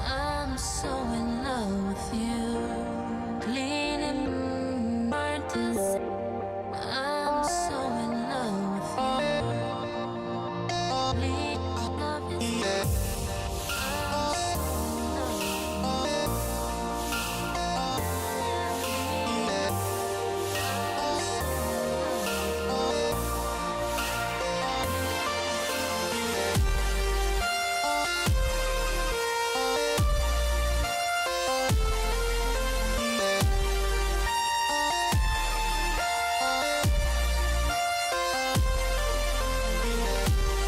I'm so in love with you, leaning hard to say I'm so in love with you, leaning love is I'm so in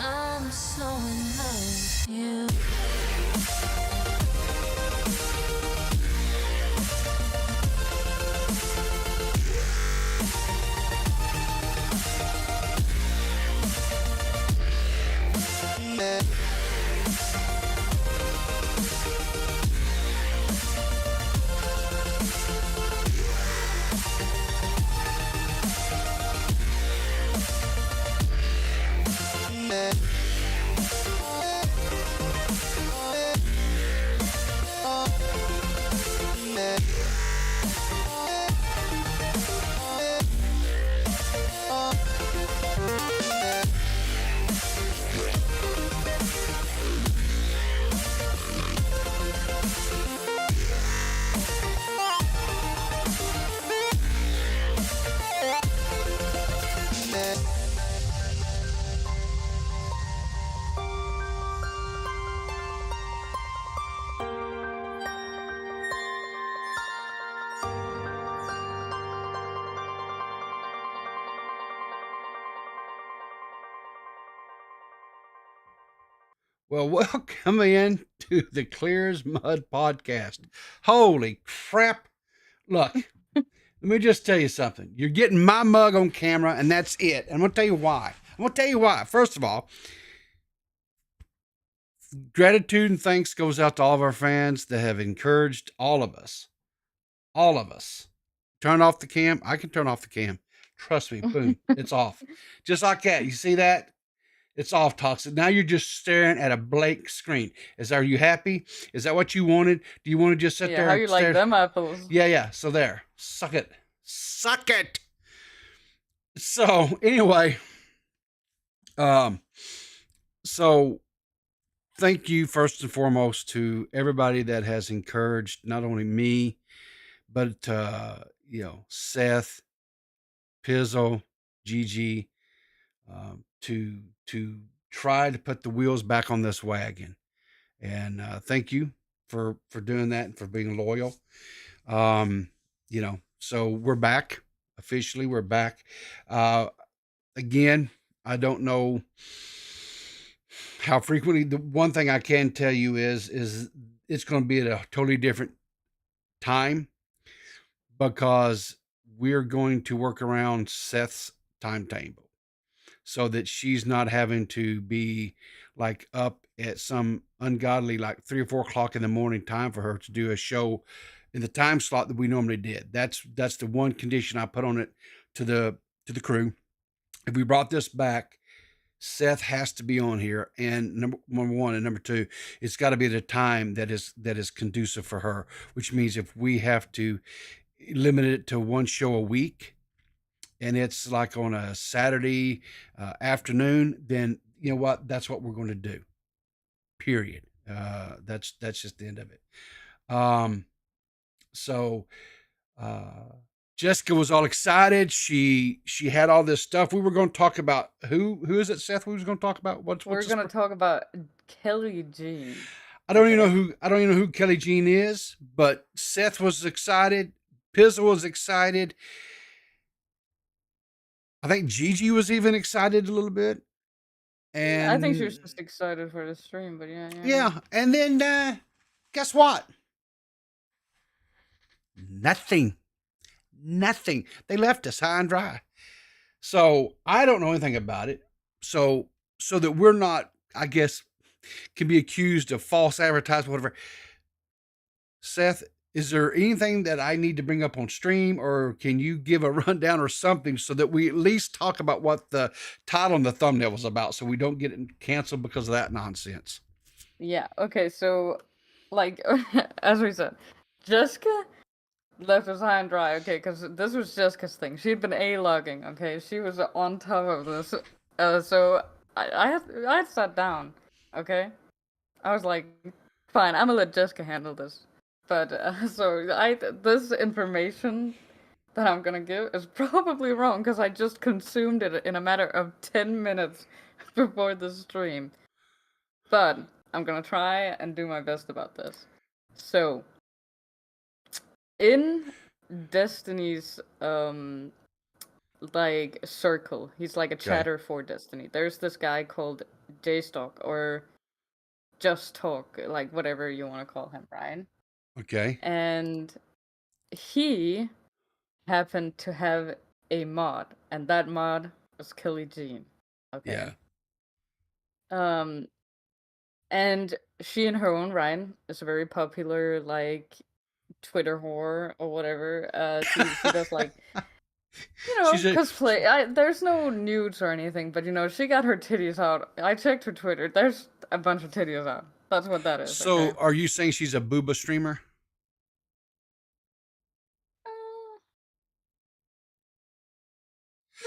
love I'm so in love with you. Well, welcome in to the Clear as Mud podcast. Holy crap. Look, let me just tell you something. You're getting my mug on camera, and that's it. And I'm going to tell you why. First of all, gratitude and thanks goes out to all of our fans that have encouraged all of us. All of us. Turn off the cam. I can turn off the cam. Trust me. Boom. It's off. Just like that. You see that? It's off, Toxic. Now you're just staring at a blank screen. Are you happy? Is that what you wanted? Do you want to just sit there? How you and like stare? them apples? Yeah. So there. Suck it. So anyway, so thank you first and foremost to everybody that has encouraged not only me, but Seth, Pizzo, Gigi, to try to put the wheels back on this wagon. And thank you for doing that and for being loyal. So we're back. Officially, we're back. Again, I don't know how frequently. The one thing I can tell you is it's going to be at a totally different time because we're going to work around Seth's timetable so that she's not having to be like up at some ungodly like 3 or 4 o'clock in the morning time for her to do a show in the time slot that we normally did. That's the one condition I put on it to the crew. If we brought this back, Seth has to be on here, and number one, and number two, it's got to be at a time that is conducive for her, which means if we have to limit it to one show a week and it's like on a Saturday afternoon, then you know what? That's what we're going to do. Period. That's just the end of it. So Jessica was all excited. She had all this stuff. We were going to talk about who is it, Seth? We was going to talk about what's We're this? gonna talk about Kelly Jean. I Okay. don't even know who Kelly Jean is, but Seth was excited. Pizzle was excited. I think Gigi was even excited a little bit. I think she was And just excited for the stream, but yeah. yeah, and then guess what? Nothing. Nothing. They left us high and dry. So I don't know anything about it. So that we're not, I guess, can be accused of false advertisement, whatever. Seth, is there anything that I need to bring up on stream, or can you give a rundown or something so that we at least talk about what the title and the thumbnail was about, so we don't get it canceled because of that nonsense? Yeah, okay, so, like, as we said, Jessica left us high and dry, okay, because this was Jessica's thing. She'd been A-logging, okay? She was on top of this. So I had sat down, okay? I was like, fine, I'm gonna let Jessica handle this. But, this information that I'm gonna give is probably wrong, because I just consumed it in a matter of 10 minutes before the stream. But I'm gonna try and do my best about this. So, in Destiny's like circle, he's like a Okay. chatter for Destiny. There's this guy called J-Stock or Just Talk, like whatever you want to call him, Brian. Okay. And he happened to have a mod, and that mod was Kelly Jean. Okay. Yeah. And she in her own right is a very popular like Twitter whore or whatever. She does like She's a cosplay. There's no nudes or anything, but she got her titties out. I checked her Twitter. There's a bunch of titties out. That's what that is. So Okay. are you saying she's a booba streamer?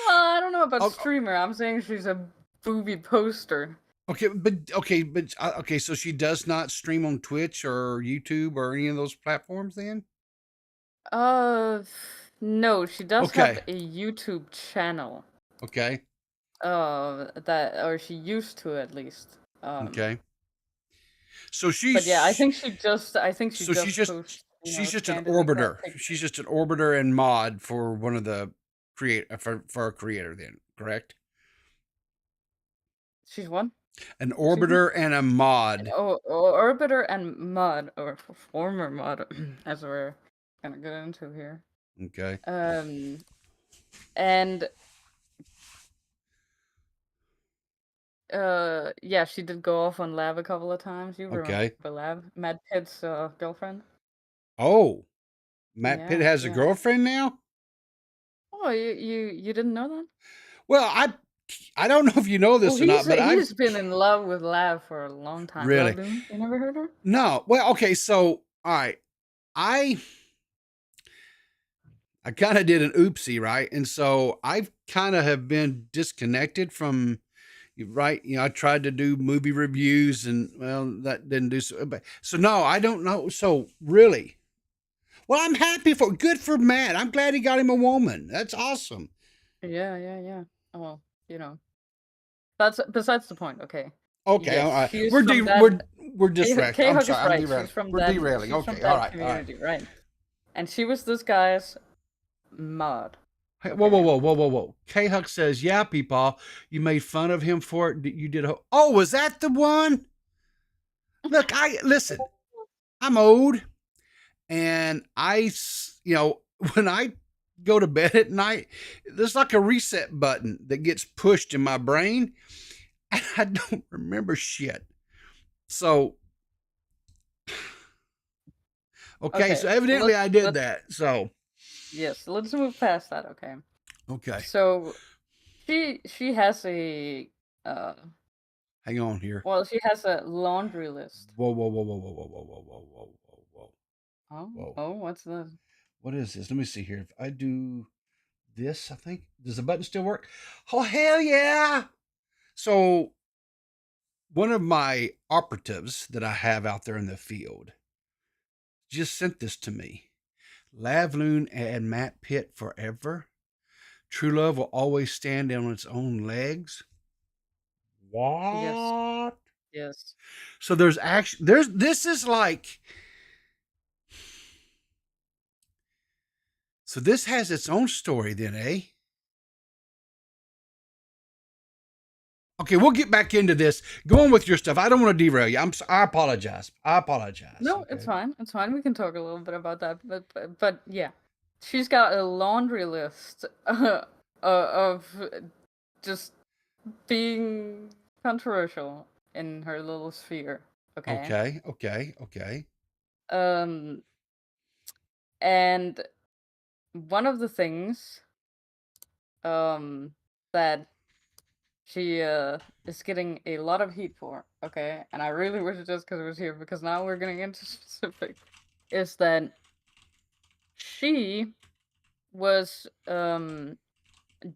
Well, I don't know about Oh, streamer. I'm saying she's a booby poster. okay, but okay, so she does not stream on Twitch or YouTube or any of those platforms then? Uh, no, she does have Okay. a YouTube channel. Okay. Or she used to at least. Okay. So But yeah, I she's think she just so she's just posts, she's just an candidly crap orbiter. pictures. She's just an orbiter and mod for one of the for a creator then, correct? She's one. An Excuse me? orbiter and a mod. Oh, orbiter and mod, or former mod, as we're gonna get into here. Okay. And yeah, she did go off on Lav a couple of times. You remember Okay. Lav, Matt Pitt's girlfriend? Oh, Matt Pitt has a Yeah. girlfriend now? Oh, you didn't know that? Well, I don't know if you know Well, this or not, but I've he's been in love with Lav for a long time. really. Love Doom, you never heard her? No. Well, okay, so all right. I kind of did an oopsie, right? And so I've kind of have been disconnected from, right? I tried to do movie reviews and well, that didn't do so. But so no, I don't know. So really, well, I'm happy for good for Matt. I'm glad he got him a woman. That's awesome. Yeah. Oh, that's besides the point. Okay. Okay, all Yes, right. she's We're from that. we're distracted. I'm K-Hug is sorry. I'm right. derailing. She's from We're that. derailing. She's from Okay, all that right, all right. community, right? And she was this guy's mod. Hey, Okay. whoa. K Huck says, yeah, Peepaw, you made fun of him for it. You did. Oh, was that the one? Look, listen, I'm old and when I go to bed at night, there's like a reset button that gets pushed in my brain and I don't remember shit. So, okay, so evidently I did that. So, yes, let's move past that. Okay. Okay. So she has a hang on here. well, she has a laundry list. Whoa. Oh, what's this? What is this? Let me see here. If I do this, I think, does the button still work? Oh, hell yeah. So one of my operatives that I have out there in the field just sent this to me. Lavloon and Matt Pitt forever. True love will always stand on its own legs. Yes. What? Yes. So this is like, so this has its own story then, eh? Okay, we'll get back into this. Go on with your stuff. I don't want to derail you. I apologize. I apologize. No, Okay. it's fine. It's fine. We can talk a little bit about that. But yeah, she's got a laundry list of just being controversial in her little sphere. Okay. Okay. Okay. Okay. Um, and one of the things that she is getting a lot of heat for, okay, and I really wish Jessica was here because now we're getting into specific, is that she was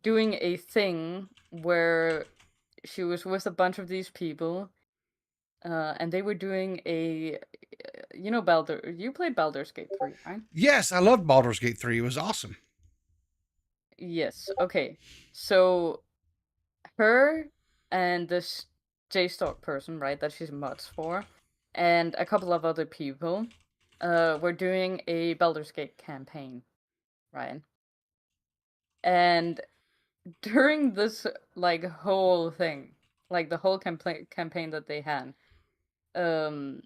doing a thing where she was with a bunch of these people, and they were doing a, you played Baldur's Gate 3, right? Yes, I loved Baldur's Gate 3. It was awesome. Yes. Okay. So her and this J-Stock person, right, that she's mods for, and a couple of other people, were doing a Baldur's Gate campaign, right? And during this like whole thing, like the whole campaign that they had, um,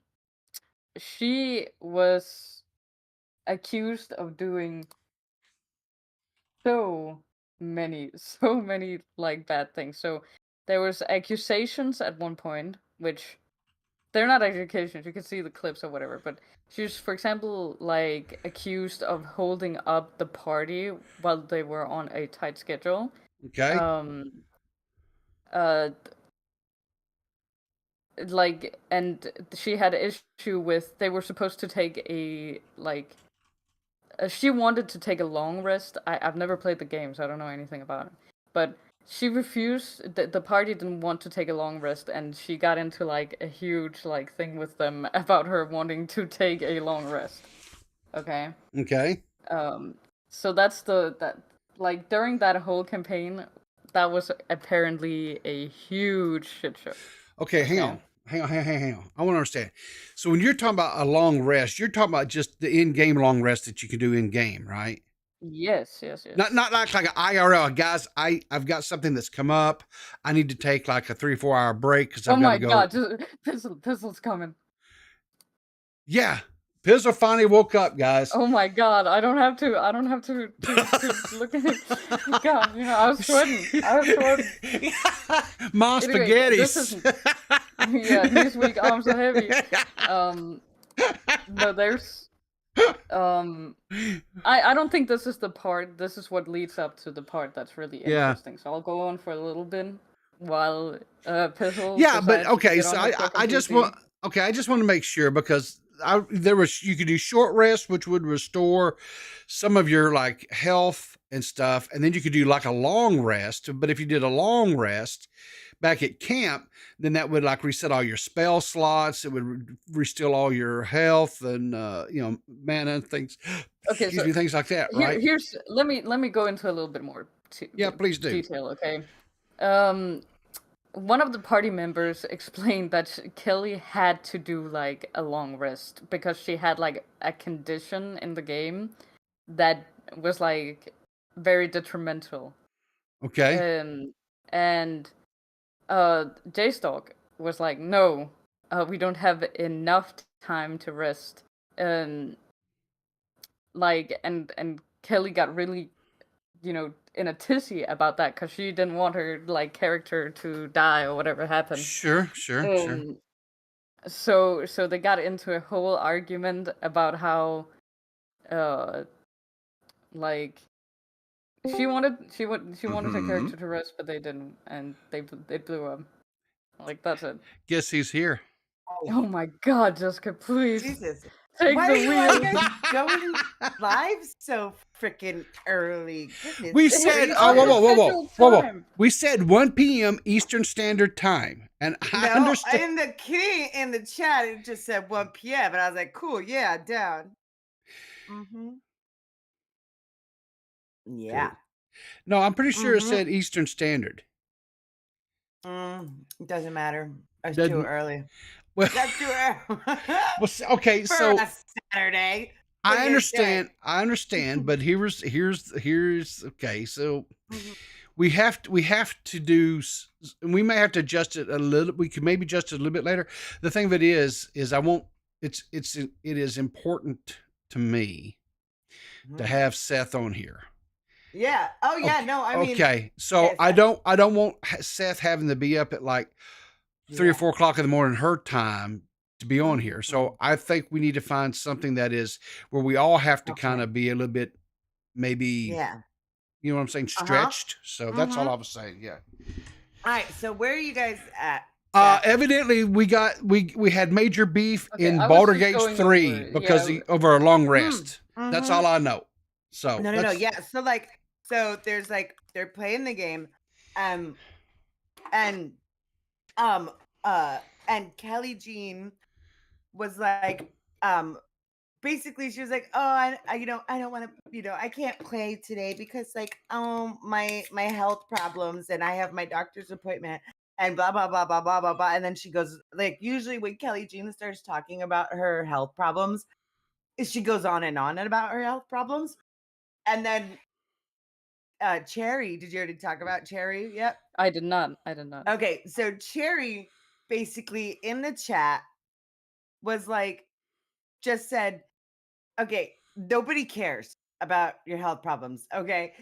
she was accused of doing so so many like bad things. So there was accusations at one point, which they're not accusations. You can see the clips or whatever. But she was, for example, like accused of holding up the party while they were on a tight schedule. Okay. Um, uh, like, and she had an issue with they were supposed to take a like. She wanted to take a long rest. I've never played the game, so I don't know anything about it. But she refused. The party didn't want to take a long rest, and she got into like a huge like thing with them about her wanting to take a long rest. Okay. Okay. So that's that like during that whole campaign, that was apparently a huge shit show. Okay, hang on. Hang on. I want to understand. So when you're talking about a long rest, you're talking about just the in-game long rest that you can do in-game, right? Yes. Not like an IRL. Guys, I've got something that's come up. I need to take like a 3-4 hour break because I've got to go. God, Pizzle's coming. Yeah. Pizzle finally woke up, guys. Oh my god, I don't have to look at it. God, I was sweating. My Anyway, spaghetti. this isn't. Yeah, these weak arms are heavy. No, there's. I don't think this is the part. This is what leads up to the part that's really interesting. So I'll go on for a little bit while Pizzle. Yeah, but decides to okay. get So on the I just PC. want. Okay, I just want to make sure because you could do short rest, which would restore some of your like health and stuff, and then you could do like a long rest. But if you did a long rest back at camp, then that would like reset all your spell slots. It would restore all your health and mana and things. Okay, Excuse me, things like that, right? Let me go into a little bit more. Yeah, please do. Detail, okay. One of the party members explained that Kelly had to do like a long rest because she had like a condition in the game that was like very detrimental. Okay. And J-Stalk was like, no, we don't have enough time to rest. Like, and Kelly got really, in a tizzy about that because she didn't want her like character to die or whatever happened. Sure. So they got into a whole argument about how, like, she wanted her character to rest, but they didn't, and they blew up. Like, that's it. Guess who's here? Oh my God, Jessica, please. Jesus. Take Why the are you wheel. guys going live so freaking early? Goodness We gracious. said, whoa. We said 1 p.m. Eastern Standard Time. And I understand. In the key in the chat, it just said 1 p.m. And I was like, cool, yeah, down. Yeah. No, I'm pretty sure it Mm-hmm. said Eastern Standard. It doesn't matter. It's too Doesn't early. well, That's too early. well okay, For so a Saturday. What are I you doing? understand, but here's okay. So Mhm. we have to do, and we may have to adjust it a little. We could maybe adjust it a little bit later. The thing of it is I won't. It is important to me to have Seth on here. Yeah. Oh yeah. Okay, No, I mean, okay. So yes. I don't want Seth having to be up at like 3 or 4 o'clock in the morning her time to be on here. So I think we need to find something that is where we all have to kind of be a little bit, maybe, Yeah. you know what I'm saying, stretched. So that's all I was saying. Yeah. All right. So where are you guys at? Evidently we had major beef Okay, in I was Baldur's just Gate going 3 over, because yeah. of our long rest. That's all I know. So No. Yeah. So there's like they're playing the game, and um and Kelly Jean was like basically she was like, oh, I I don't want to, I can't play today because like my health problems and I have my doctor's appointment and blah blah blah blah blah blah blah. And then she goes, like, usually when Kelly Jean starts talking about her health problems, she goes on and on about her health problems. And then Cherry, did you already talk about Cherry? Yep. I did not. Okay, so Cherry basically in the chat was like, just said, okay, nobody cares about your health problems. Okay.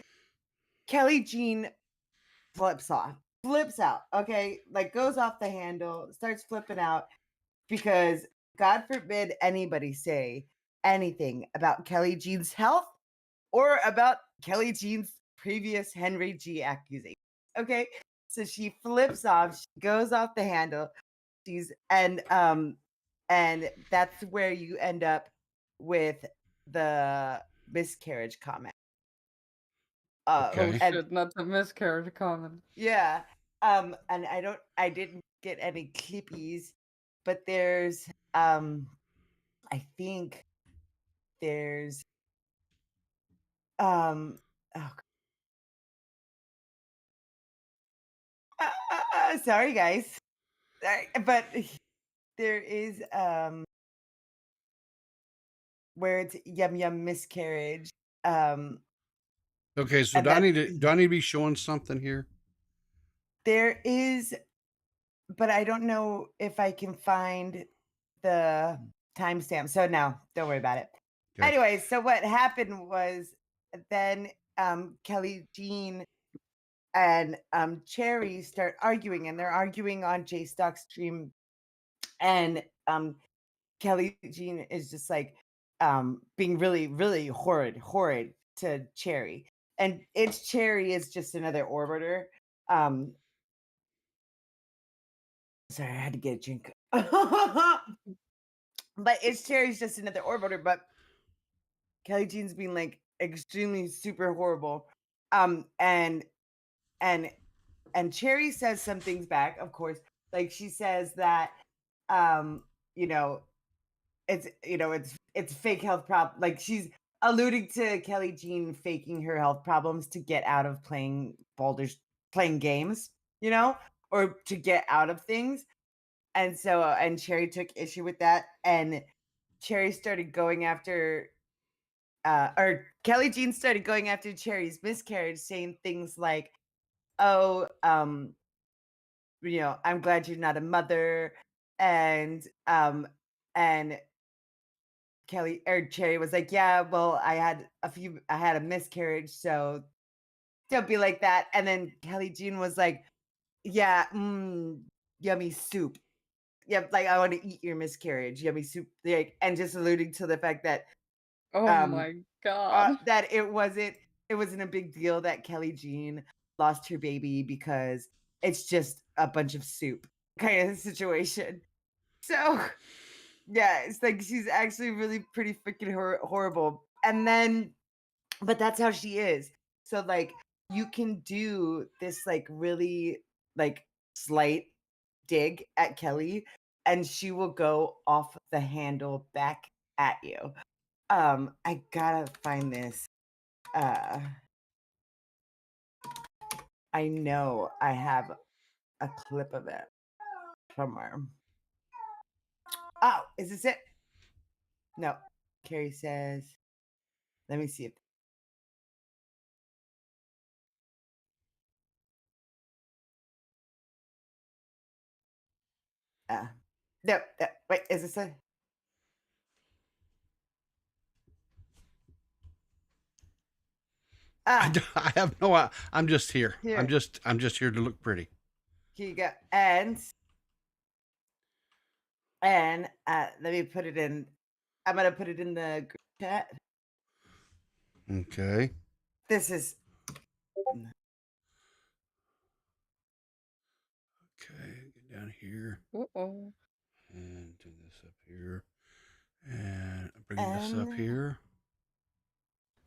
Kelly Jean flips out. Okay. Like goes off the handle, starts flipping out because God forbid anybody say anything about Kelly Jean's health or about Kelly Jean's previous Henry G accusation. Okay. So she flips off, she goes off the handle. And that's where you end up with the miscarriage comment. Oh Okay. shit, not the miscarriage comment. Yeah. And I didn't get any clippies, but there's I think there's oh, sorry guys. Sorry, but there is where it's yum yum miscarriage. Okay. So And that do I need to be showing something here? there is, but I don't know if I can find the timestamp. So no, don't worry about it. Okay. Anyway, so what happened was then Kelly Jean and Cherry start arguing, and they're arguing on J Stock's stream, and Kelly Jean is just like being really, really horrid to Cherry. And it's Cherry is just another orbiter. Sorry, I had to get a drink. But it's Cherry's just another orbiter, but Kelly Jean's being like extremely super horrible. And and Cherry says some things back, of course. Like she says that you know, it's fake health problem. Like she's alluding to Kelly Jean faking her health problems to get out of playing games, or to get out of things. And so and Cherry took issue with that, and Cherry started going after or Kelly Jean started going after Cherry's miscarriage, saying things like, "Oh, I'm glad you're not a mother," and and Kelly or Cherry was like, "Yeah, well, I had a miscarriage, so don't be like that." And then Kelly Jean was like, "Yeah, yummy soup. Yeah, like I want to eat your miscarriage, yummy soup." Like, and just alluding to the fact that Oh um my god. that it wasn't a big deal that Kelly Jean lost her baby because it's just a bunch of soup kind of situation. So yeah, it's like she's actually really pretty freaking horrible. And then, but that's how she is. So like you can do this like really like slight dig at Kelly, and she will go off the handle back at you. I gotta find this. Uh I know I have a clip of it somewhere. Oh, is this it? No. Carrie says, let me see if. No, wait, is this it? I have no. I'm just here. Here. I'm just here to look pretty. Here you go. And let me put it in. I'm gonna put it in the group chat. Okay. This is. Okay. Get down here Uh-oh. and do this up here, and bring this up here.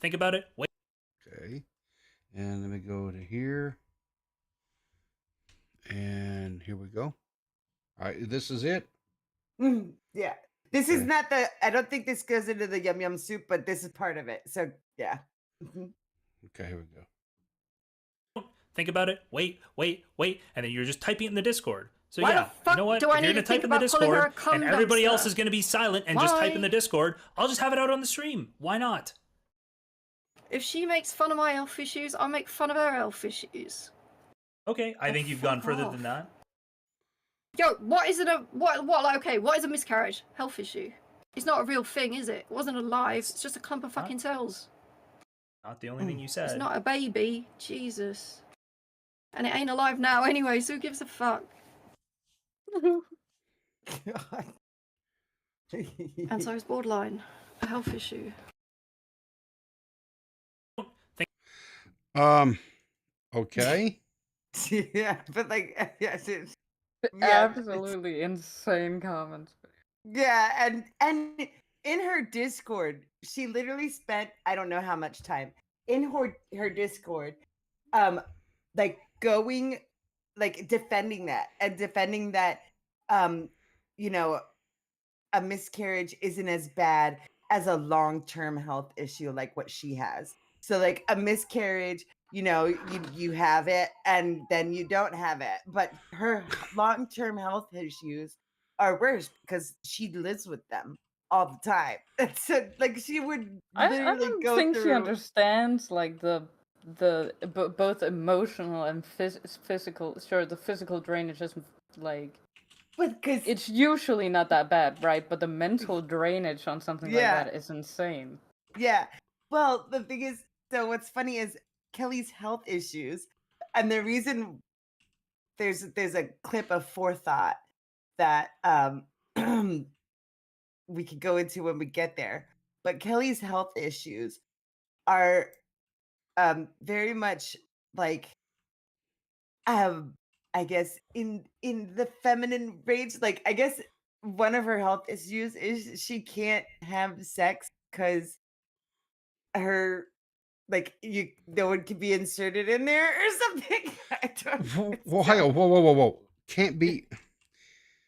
Think about it. Wait. Okay. And let me go to here. And here we go. All right. This is it. Yeah. This is not the. I don't think this goes into the yum yum soup, but this is part of it. So yeah. Okay. Here we go. Think about it. Wait, and then you're just typing it in the Discord. So Why the yeah, fuck you know what? do I If you're need gonna to think type in the about pulling her a Discord and cum everybody dumpster? else is gonna be silent and just type in the Why? Discord, I'll just have it out on the stream. Why not? If she makes fun of my elf issues, I'll make fun of her elf issues. Okay, I think you've gone further off. than that. Yo, what is a miscarriage? Health issue. It's not a real thing, is it? It wasn't alive. It's just a clump of fucking cells. Not the only thing you said. It's not a baby. Jesus. And it ain't alive now anyway, so who gives a fuck? And so is borderline. A health issue. Okay. Yeah, but like, yes, it's Absolutely insane comments. yeah, and in her Discord, she literally spent I don't know how much time in her Discord, like going, like defending that, you know, a miscarriage isn't as bad as a long-term health issue like what she has. So like a miscarriage, you know, you have it and then you don't have it. But her long-term health issues are worse because she lives with them all the time. So like she would I literally don't go think she through. understands like the both emotional and physical. Sure, the physical drainage is like Because it's usually not that bad, right? But the mental drainage on something like Yeah. that is insane. yeah. Well, the thing is, so what's funny is Kelly's health issues, and the reason there's a clip of forethought that we could go into when we get there. But Kelly's health issues are very much like I guess in the feminine range. Like I guess one of her health issues is she can't have sex because her like no one can be inserted in there or something. I don't. Well, hang on. Whoa. Can't be.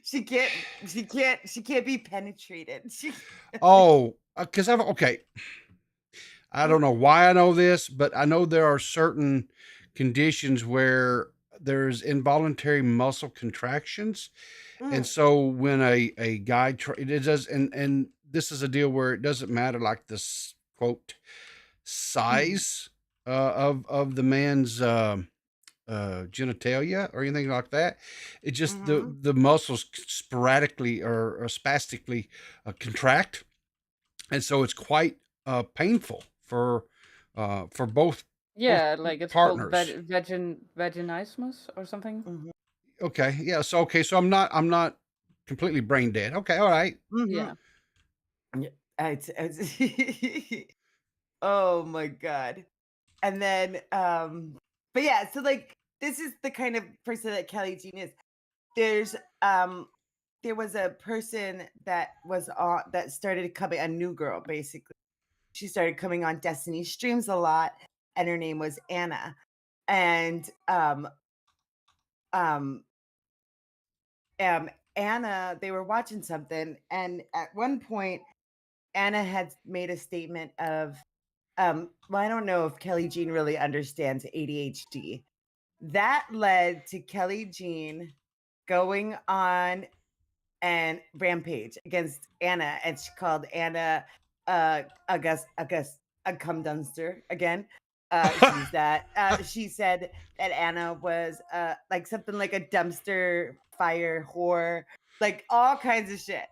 She can't be penetrated. Oh, because okay. I don't know why I know this, but I know there are certain conditions where there's involuntary muscle contractions. And so when a guy it does, and this is a deal where it doesn't matter like this quote size of the man's genitalia or anything like that. It just the muscles sporadically or spastically contract, and so it's quite painful for both. Yeah, like it's partners. called vaginismus or something. Okay, yeah. So I'm not completely brain dead. Okay, all right. Yeah. Oh my god. And then but yeah, so like this is the kind of person that Kelly Jean is. There's there was a person that was on that started coming, a new girl basically. She started coming on Destiny streams a lot, and her name was Anna. And Anna, they were watching something, and at one point Anna had made a statement of well, I don't know if Kelly Jean really understands ADHD, that led to Kelly Jean going on and rampage against Anna, and she called Anna August a cum dunster again. She used that. She said that Anna was like something like a dumpster fire whore, like all kinds of shit.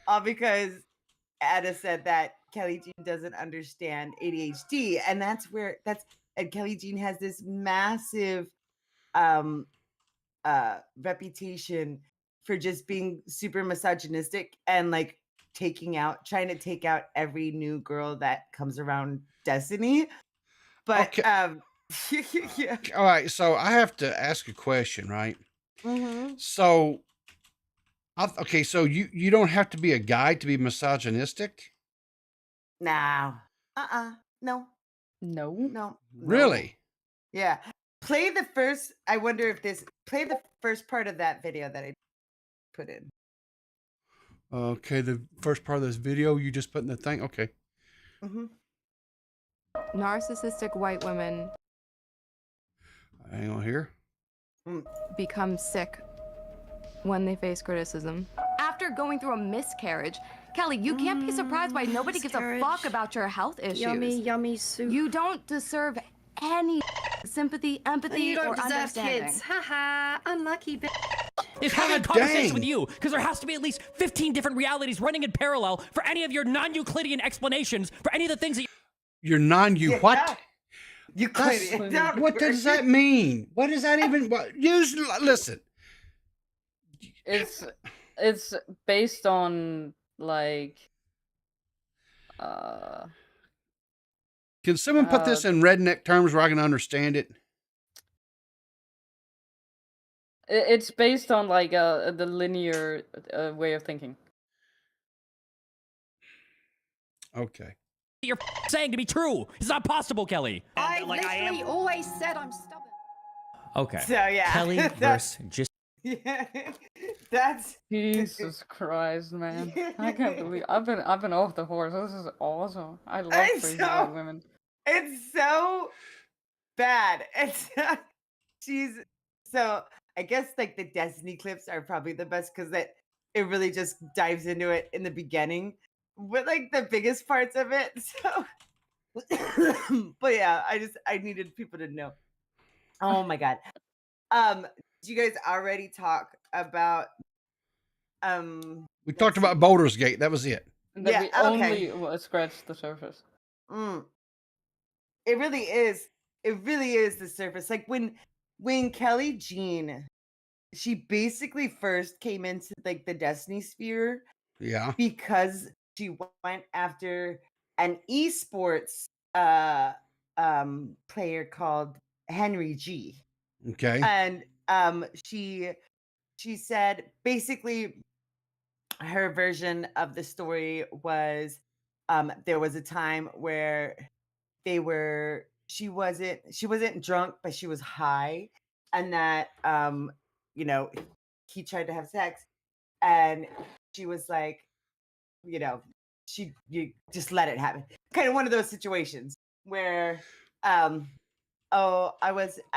All because Anna said that Kelly Jean doesn't understand ADHD, and and Kelly Jean has this massive um reputation for just being super misogynistic and like trying to take out every new girl that comes around Destiny. But Okay. yeah. All right, so I have to ask a question, right? Mm-hmm. So, okay, so you don't have to be a guy to be misogynistic, Nah. No. No. No. really? Yeah. Play the first. I wonder if play the first part of that video that I put in. Okay, the first part of this video you just put in the thing. Okay, Mm-hmm. Narcissistic white women hang on here. become sick when they face criticism. After going through a miscarriage, Kelly, you can't be surprised why nobody gives a fuck miscarriage. about your health issues. Yummy, yummy soup. You don't deserve any sympathy, And empathy, you don't or deserve understanding. kids. Haha, unlucky bitch. Is having a God conversation dang. with you because there has to be at least 15 different realities running in parallel for any of your non-Euclidean explanations for any of the things that You're what? Euclidean. What does that mean? What does that even? Listen. It's based on like Can someone put this in redneck terms where I can understand it? it's based on like the linear way of thinking. Okay. you're saying to be true. It's not possible, Kelly. I literally always said I'm stubborn. Okay. So yeah. Kelly versus just. Yeah. That's Jesus Christ, man! I can't believe I've been off the horse. This is awesome. I love It's crazy so- white women. It's so bad. She's so I guess like the Destiny clips are probably the best because that it really just dives into it in the beginning with like the biggest parts of it. So but yeah, I needed people to know. Oh my god. Did you guys already talk about We talked about Boulder's Gate. That was it. And that Yeah, we okay. only scratched the surface. It really is. It really is the surface. Like when Kelly Jean, she basically first came into like the Destiny sphere Yeah. because she went after an esports player called Henry G. Okay. And she said basically her version of the story was there was a time where she wasn't drunk, but she was high, and that he tried to have sex, and she was like, you just let it happen. Kind of one of those situations where oh, I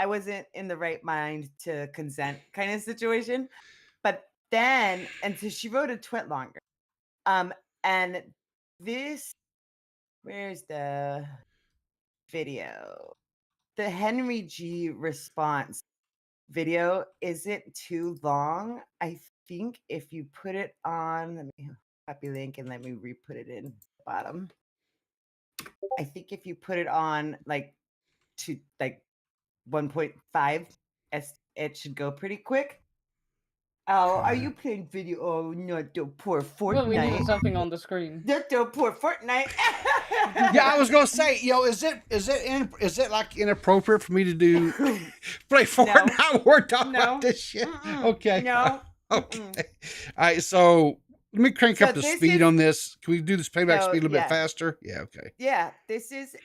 wasn't in the right mind to consent kind of situation. But then, and so she wrote a twit longer. And this, where's the video? The Henry G response video isn't too long. I think if you put it on, let me copy link and let me re-put it in the bottom. I think if you put it on like to like 1.5, it should go pretty quick. Oh, are you playing video? Oh, not the poor Fortnite. Well, we needed something on the screen. Not the poor Fortnite. Yeah, I was gonna say, is it like inappropriate for me to do play Fortnite? No. We're talking about this shit. Okay. No. Okay. All right. So let me crank up the speed on this. Can we do this playback speed a little bit faster? Yeah. Okay. Yeah. This is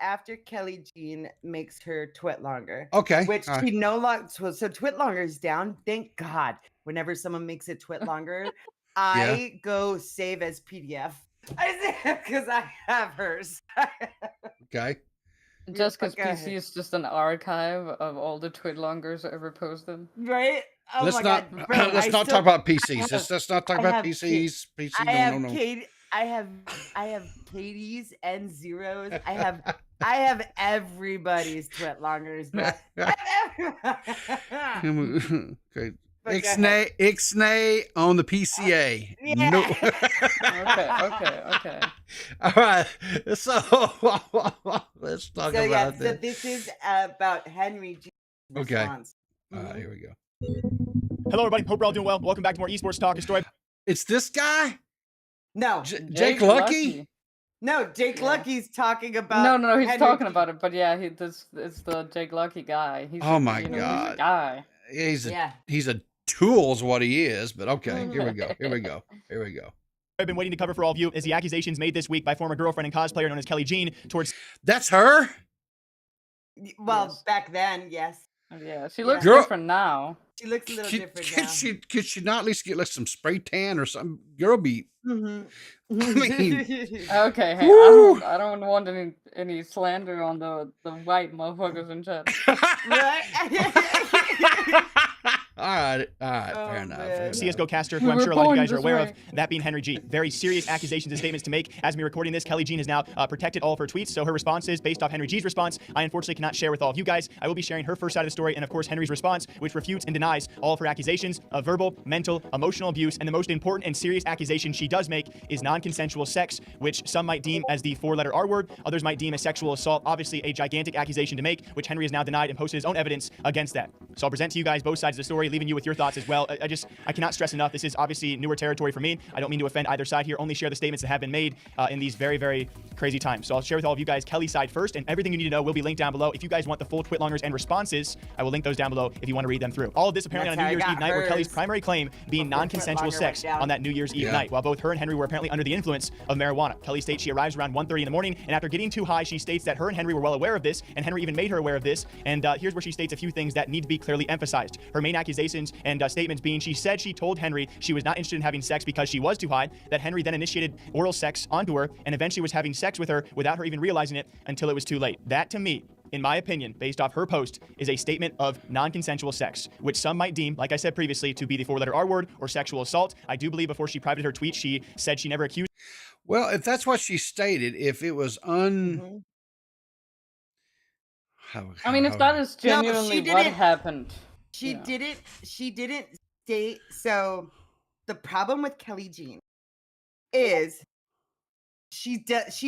after Kelly Jean makes her twit longer. Okay. Which she no longer. So twit longer is down. Thank God. Whenever someone makes it twit longer, I go save as PDF. I say because I have hers. Okay. Just because Go PC ahead. is just an archive of all the Twitlongers ever posted. Right? Oh Let's my not god, bro! let's I not still talk about PCs. have- Let's not talk I about have PCs. PCs, I have no. Kate. I have Katie's and Zeros. I have everybody's Twitlongers, bro. Okay. But go ahead. Ixnay on the PCA. Yeah. No. Okay. All right. So let's talk So about so this. this is about Henry G's Okay. response. All right, Mhm. here we go. Hello, everybody. Hope we're all doing well. Welcome back to more esports talk. A story. It's this guy, No, Jake Lucky. no, Jake Yeah. Lucky's talking about. No, he's Henry talking G. about it, but yeah, it's the Jake Lucky guy. He's Oh my he's God. a guy. Yeah. He's a tool, is what he is. But okay, here we go. I've been waiting to cover for all of you is the accusations made this week by former girlfriend and cosplayer known as Kelly Jean towards That's her. Well, Yes. back then, yes. Yeah, she looks Girl- different now. She looks a little different now. Could she not at least get like some spray tan or something? Girl, be Mhm. mean- Okay, hey, Woo! I don't want any slander on the white motherfuckers in chat. all right, Oh, fair enough. man. CSGO caster, We who I'm were sure a lot of you born guys are this aware way. of, that being Henry G. Very serious accusations and statements to make. As me recording this, Kelly Jean has now protected all of her tweets, so her response is based off Henry G's response. I unfortunately cannot share with all of you guys. I will be sharing her first side of the story, and of course Henry's response, which refutes and denies all of her accusations of verbal, mental, emotional abuse, and the most important and serious accusation she does make is non-consensual sex, which some might deem as the four-letter R word, others might deem as sexual assault. Obviously a gigantic accusation to make, which Henry has now denied and posted his own evidence against that. So I'll present to you guys both sides of the story, leaving you with your thoughts as well. I cannot stress enough, this is obviously newer territory for me. I don't mean to offend either side here, only share the statements that have been made in these very, very crazy times. So I'll share with all of you guys Kelly's side first, and everything you need to know will be linked down below. If you guys want the full Twitlongers and responses, I will link those down below if you want to read them through. All of this apparently That's on how New I Year's got Eve night, where Kelly's hers primary claim being before non-consensual Twitlonger sex went down. on that New Year's Eve Yeah. night, while both her and Henry were apparently under the influence of marijuana. Kelly states she arrives around 1:30 in the morning, and after getting too high, she states that her and Henry were well aware of this, and Henry even made her aware of this. And here's where she states a few things that need to be clearly emphasized. Her main accusations and statements being, she said she told Henry she was not interested in having sex because she was too high, that Henry then initiated oral sex onto her, and eventually was having sex with her without her even realizing it until it was too late. That, to me, in my opinion, based off her post, is a statement of non-consensual sex, which some might deem, like I said previously, to be the four-letter R word or sexual assault. I do believe before she privated her tweet, she said she never accused Well, if that's what she stated, if it was Mhm. I mean, if that is No, she genuinely what didn't- happened. She Yeah. didn't state. So the problem with Kelly Jean is she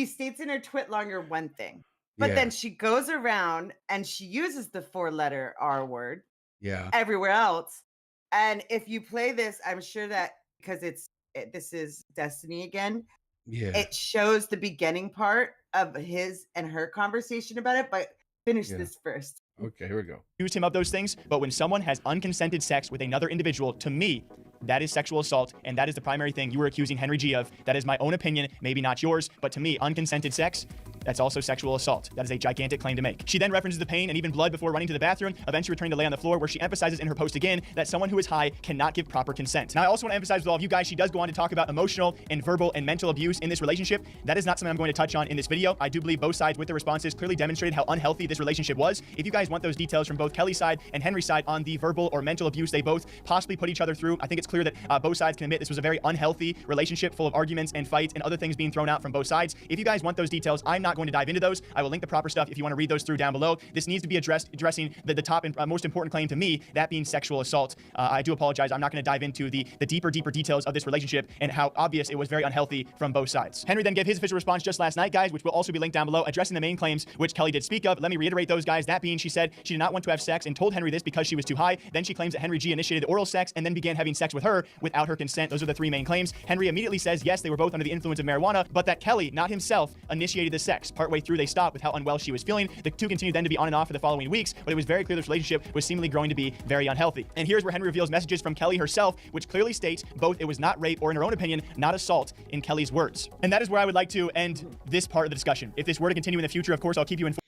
states in her Twitlonger one thing, but Yeah. then she goes around and she uses the four-letter R word yeah, everywhere else. And if you play this, I'm sure that because this is Destiny again, yeah, it shows the beginning part of his and her conversation about it. But finish Yeah. this first. okay, here we go. him of those things, but when someone has unconsented sex with another individual, to me, that is sexual assault, and that is the primary thing you were accusing Henry G of. That is my own opinion, maybe not yours, but to me, unconsented sex, that's also sexual assault. That is a gigantic claim to make. She then references the pain and even blood before running to the bathroom, eventually returning to lay on the floor, where she emphasizes in her post again that someone who is high cannot give proper consent. Now, I also want to emphasize with all of you guys, she does go on to talk about emotional and verbal and mental abuse in this relationship. That is not something I'm going to touch on in this video. I do believe both sides with their responses clearly demonstrated how unhealthy this relationship was. If you guys want those details from both Kelly's side and Henry's side on the verbal or mental abuse they both possibly put each other through, I think it's clear that both sides can admit this was a very unhealthy relationship full of arguments and fights and other things being thrown out from both sides. If you guys want those details, I'm not going to dive into those. I will link the proper stuff if you want to read those through down below. This needs to be addressing the top and most important claim to me, that being sexual assault. I do apologize. I'm not going to dive into the deeper details of this relationship and how obvious it was very unhealthy from both sides. Henry then gave his official response just last night, guys, which will also be linked down below, addressing the main claims which Kelly did speak of. Let me reiterate those, guys. That being, she said she did not want to have sex and told Henry this because she was too high. Then she claims that Henry G initiated oral sex and then began having sex with her without her consent. Those are the three main claims. Henry immediately says yes, they were both under the influence of marijuana, but that Kelly, not himself, initiated the sex. Partway through, they stopped with how unwell she was feeling. The two continued then to be on and off for the following weeks, but it was very clear this relationship was seemingly growing to be very unhealthy. And here's where Henry reveals messages from Kelly herself, which clearly states both it was not rape or, in her own opinion, not assault in Kelly's words. And that is where I would like to end this part of the discussion. If this were to continue in the future, of course, I'll keep you informed.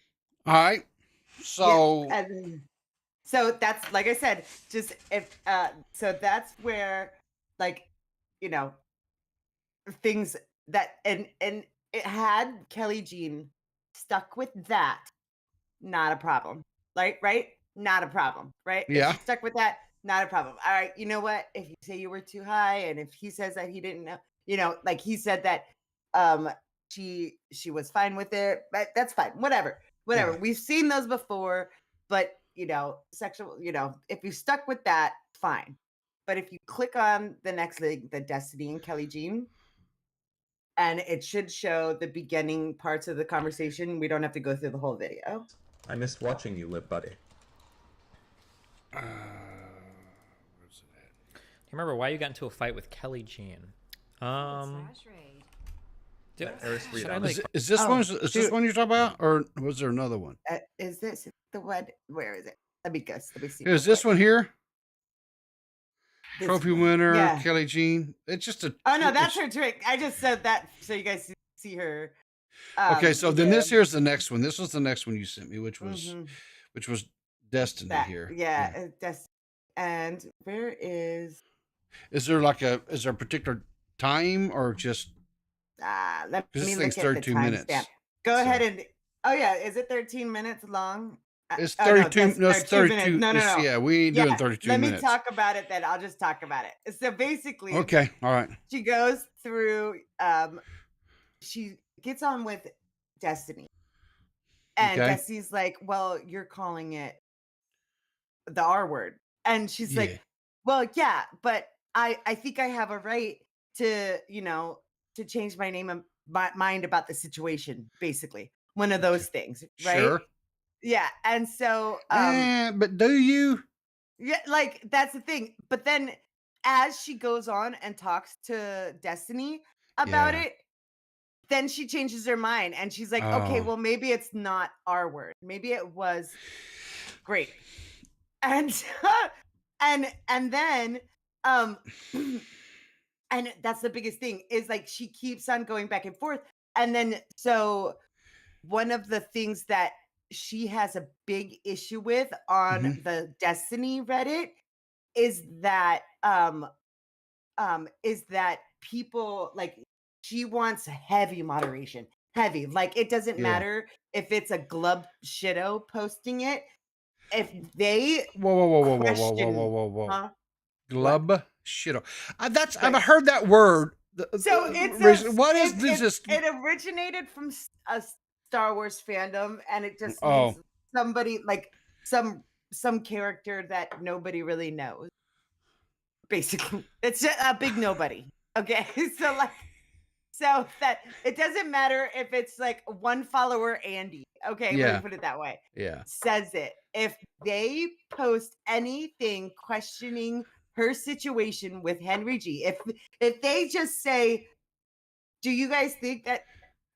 All right, so Yeah, and so that's like I said, just if so that's where, like, you know, things that and it had Kelly Jean stuck with that not a problem. Right? Not a problem, right? If Yeah. she's stuck with that, not a problem. All right, you know what? If you say you were too high, and if he says that he didn't know, like he said that she was fine with it, but that's fine. Whatever. Yeah. We've seen those before, but sexual, if you stuck with that, fine. But if you click on the next link, the Destiny and Kelly Jean, and it should show the beginning parts of the conversation. We don't have to go through the whole video. I missed watching you, Lip Buddy. Where's it Do you remember why you got into a fight with Kelly Jean? Should I, like, is this one? Is this one you're talking about, or was there another one? Is this the one? Where is it? Let me guess. Let me see. Is this one here? This Trophy one. winner, Yeah. Kelly Jean. It's just a. Oh no, it's- that's her trick. I just said that so you guys see her. Okay, so then yeah. this here's the next one. This was the next one you sent me, which was Mhm. Destiny That, here. yeah, and where is? Is there a particular time or just? Let This me thing's look at the 32 minutes. timestamp. Go So- ahead and. Oh yeah, is it 13 minutes long? It's Oh, no, 32. No, it's 32. minutes. No. Yeah, we ain't doing 32 Let minutes. me talk about it then. I'll just talk about it. So basically, Okay, all right. she goes through. She gets on with Destiny, and Okay. Destiny's like, "Well, you're calling it the R word," and she's Yeah. like, "Well, yeah, but I think I have a right to to change my mind about the situation." Basically, one of those things, right? Sure. Yeah, and so But do you? yeah, like that's the thing. But then as she goes on and talks to Destiny about Yeah. it, then she changes her mind and she's like, okay, Oh. well, maybe it's not our word. Maybe it was great. And and then and that's the biggest thing is like she keeps on going back and forth. And then so one of the things that she has a big issue with on the Destiny Reddit is that people like she wants heavy moderation. Heavy. Like it doesn't Yeah. matter if it's a glub shitto posting it. If they Whoa. question, huh? Glub shit. I've Right. heard that word. So it's recently. What is this? It originated from a Star Wars fandom, and it just Oh. means somebody like some character that nobody really knows. Basically, it's just a big nobody. Okay, so that it doesn't matter if it's like one follower, Andy. Okay, let Yeah. me put it that way. Yeah. Says it. If they post anything questioning her situation with Henry G, if they just say, do you guys think that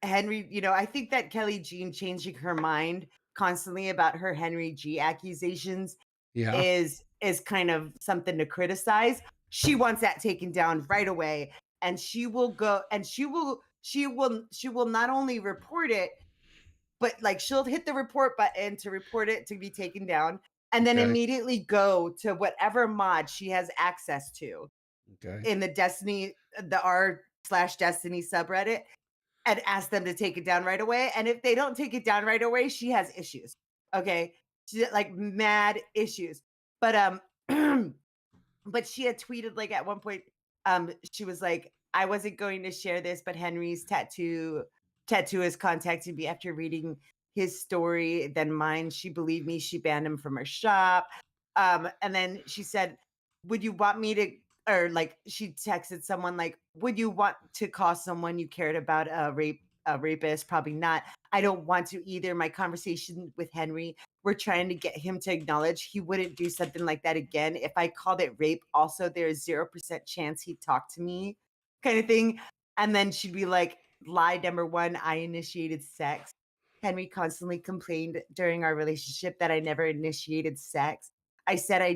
Henry, I think that Kelly Jean changing her mind constantly about her Henry G accusations Yeah. is kind of something to criticize. She wants that taken down right away, and she will go and she will not only report it, but like she'll hit the report button to report it to be taken down, and then Okay. immediately go to whatever mod she has access to Okay. in the r/Destiny subreddit, and ask them to take it down right away. And if they don't take it down right away, she has issues. Okay. She like mad issues. But but she had tweeted like at one point, she was like, I wasn't going to share this, but Henry's tattooist contacted me after reading his story, then mine. She believed me, she banned him from her shop. And then she said, would you want me to, or like she texted someone like, would you want to call someone you cared about a rapist? Probably not. I don't want to either. My conversation with Henry, we're trying to get him to acknowledge he wouldn't do something like that again. If I called it rape, also there's 0% chance he'd talk to me, kind of thing. And then she'd be like, lie number one, I initiated sex. Henry constantly complained during our relationship that I never initiated sex. I said I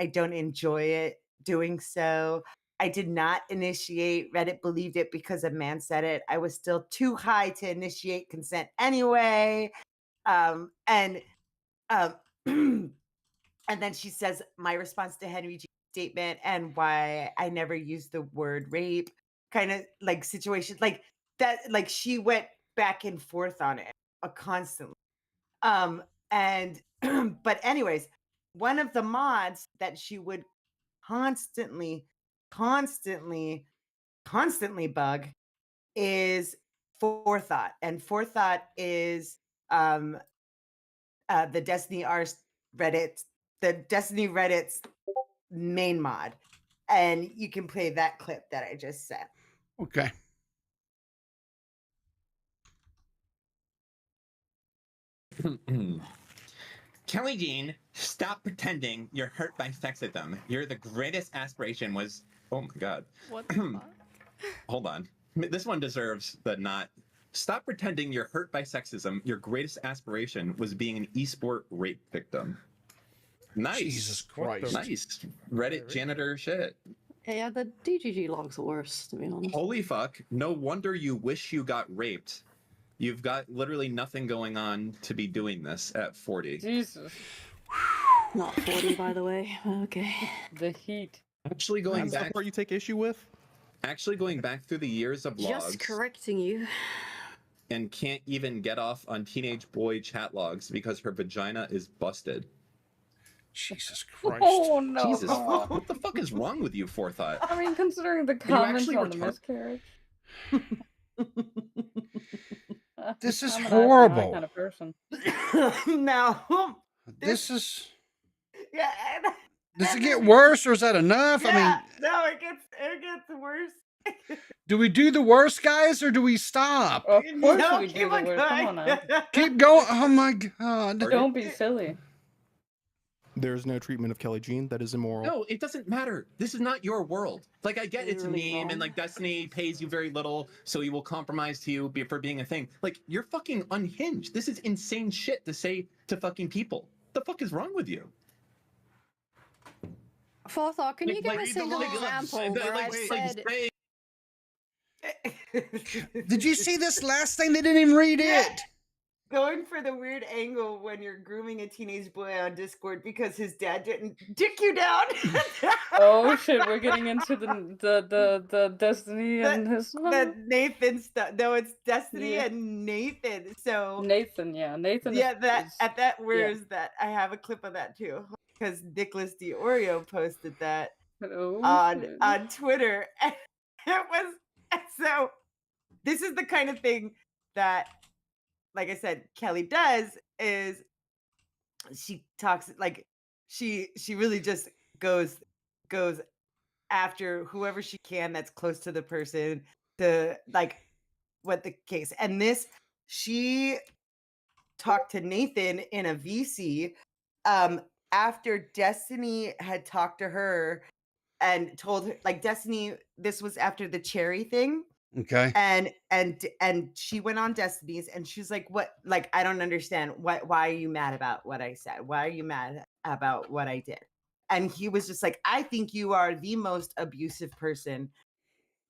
don't enjoy it doing so. I did not initiate. Reddit believed it because a man said it. I was still too high to initiate consent anyway. And and then she says my response to Henry G's statement and why I never used the word rape, kind of like situation like that. Like she went back and forth on it constantly. And but anyways, one of the mods that she would constantly bug is Forethought. And Forethought is the Destiny Reddit's main mod. And you can play that clip that I just sent. Okay. Kelly Jean, stop pretending you're hurt by sexism. Your the greatest aspiration was. Oh my god. What the fuck? Hold on. This one deserves the not. Stop pretending you're hurt by sexism. Your greatest aspiration was being an esport rape victim. Nice. Jesus Christ. Nice. Reddit janitor shit. Yeah, the DGG logs are worse, to be honest. Holy fuck. No wonder you wish you got raped. You've got literally nothing going on to be doing this at 40. Jesus. Not 40, by the way. Okay. The heat. Actually going That's back. the part you take issue with? Actually going back through the years of logs. Just correcting you. And can't even get off on teenage boy chat logs because her vagina is busted. Jesus Christ. Oh no. Jesus, what the fuck is wrong with you, Forethought? I mean, considering the you comments actually on the retard- miscarriage. This is I'm an horrible. kind of person. Now, This is. yeah. Does it get worse, or is that enough? Yeah, I mean, no, it gets worse. do we do the worst, guys, or do we stop? Of course No, we do keep the it word. Come on now. going. Keep going. Oh my god. Don't be silly. There's no treatment of Kelly Jean. That is immoral. No, it doesn't matter. This is not your world. Like, I get it's a Literally meme wrong. and like Destiny pays you very little, so he will compromise to you for being a thing. Like, you're fucking unhinged. This is insane shit to say to fucking people. The fuck is wrong with you? Forethought, can you give a single like, example where I've said... Did you see this last thing? They didn't even read it. Going for the weird angle when you're grooming a teenage boy on Discord because his dad didn't dick you down. Oh shit, we're getting into the Destiny and his the Nathan stuff. No, it's Destiny Yeah. and Nathan. So Nathan, yeah, Nathan. yeah, that is, at that where yeah. is that? I have a clip of that too because Nicholas DiOrio posted that Oh, shit. on Twitter. And it was so. This is the kind of thing that, like I said, Kelly does is she talks like she really just goes after whoever she can that's close to the person to like what the case. And this, she talked to Nathan in a VC after Destiny had talked to her and told her, like, Destiny, this was after the Cherry thing. Okay. And she went on Destiny's and she's like, what, like, I don't understand why are you mad about what I said? Why are you mad about what I did? And he was just like, I think you are the most abusive person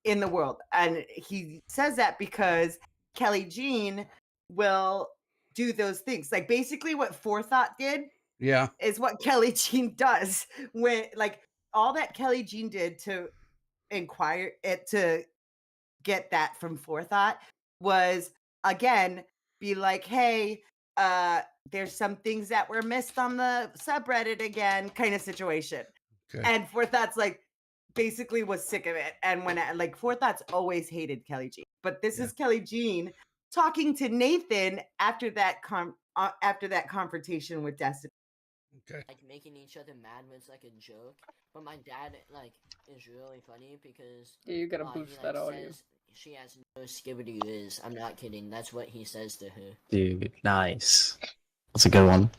in the world. And he says that because Kelly Jean will do those things. Like, basically what Forethought did Yeah. is what Kelly Jean does when, like, all that Kelly Jean did to inquire it, to get that from Forethought, was again be like, hey, there's some things that were missed on the subreddit again, kind of situation. Okay. And Forethought's like basically was sick of it. And when like Forethought's always hated Kelly Jean, but this is Kelly Jean talking to Nathan after that confrontation with Destiny. Okay. Like making each other mad was like a joke, but my dad like is really funny because Yeah, you gotta he, boost like, that audio. says she has no skibbity whiz. I'm not kidding. That's what he says to her. Dude, nice. That's a good one.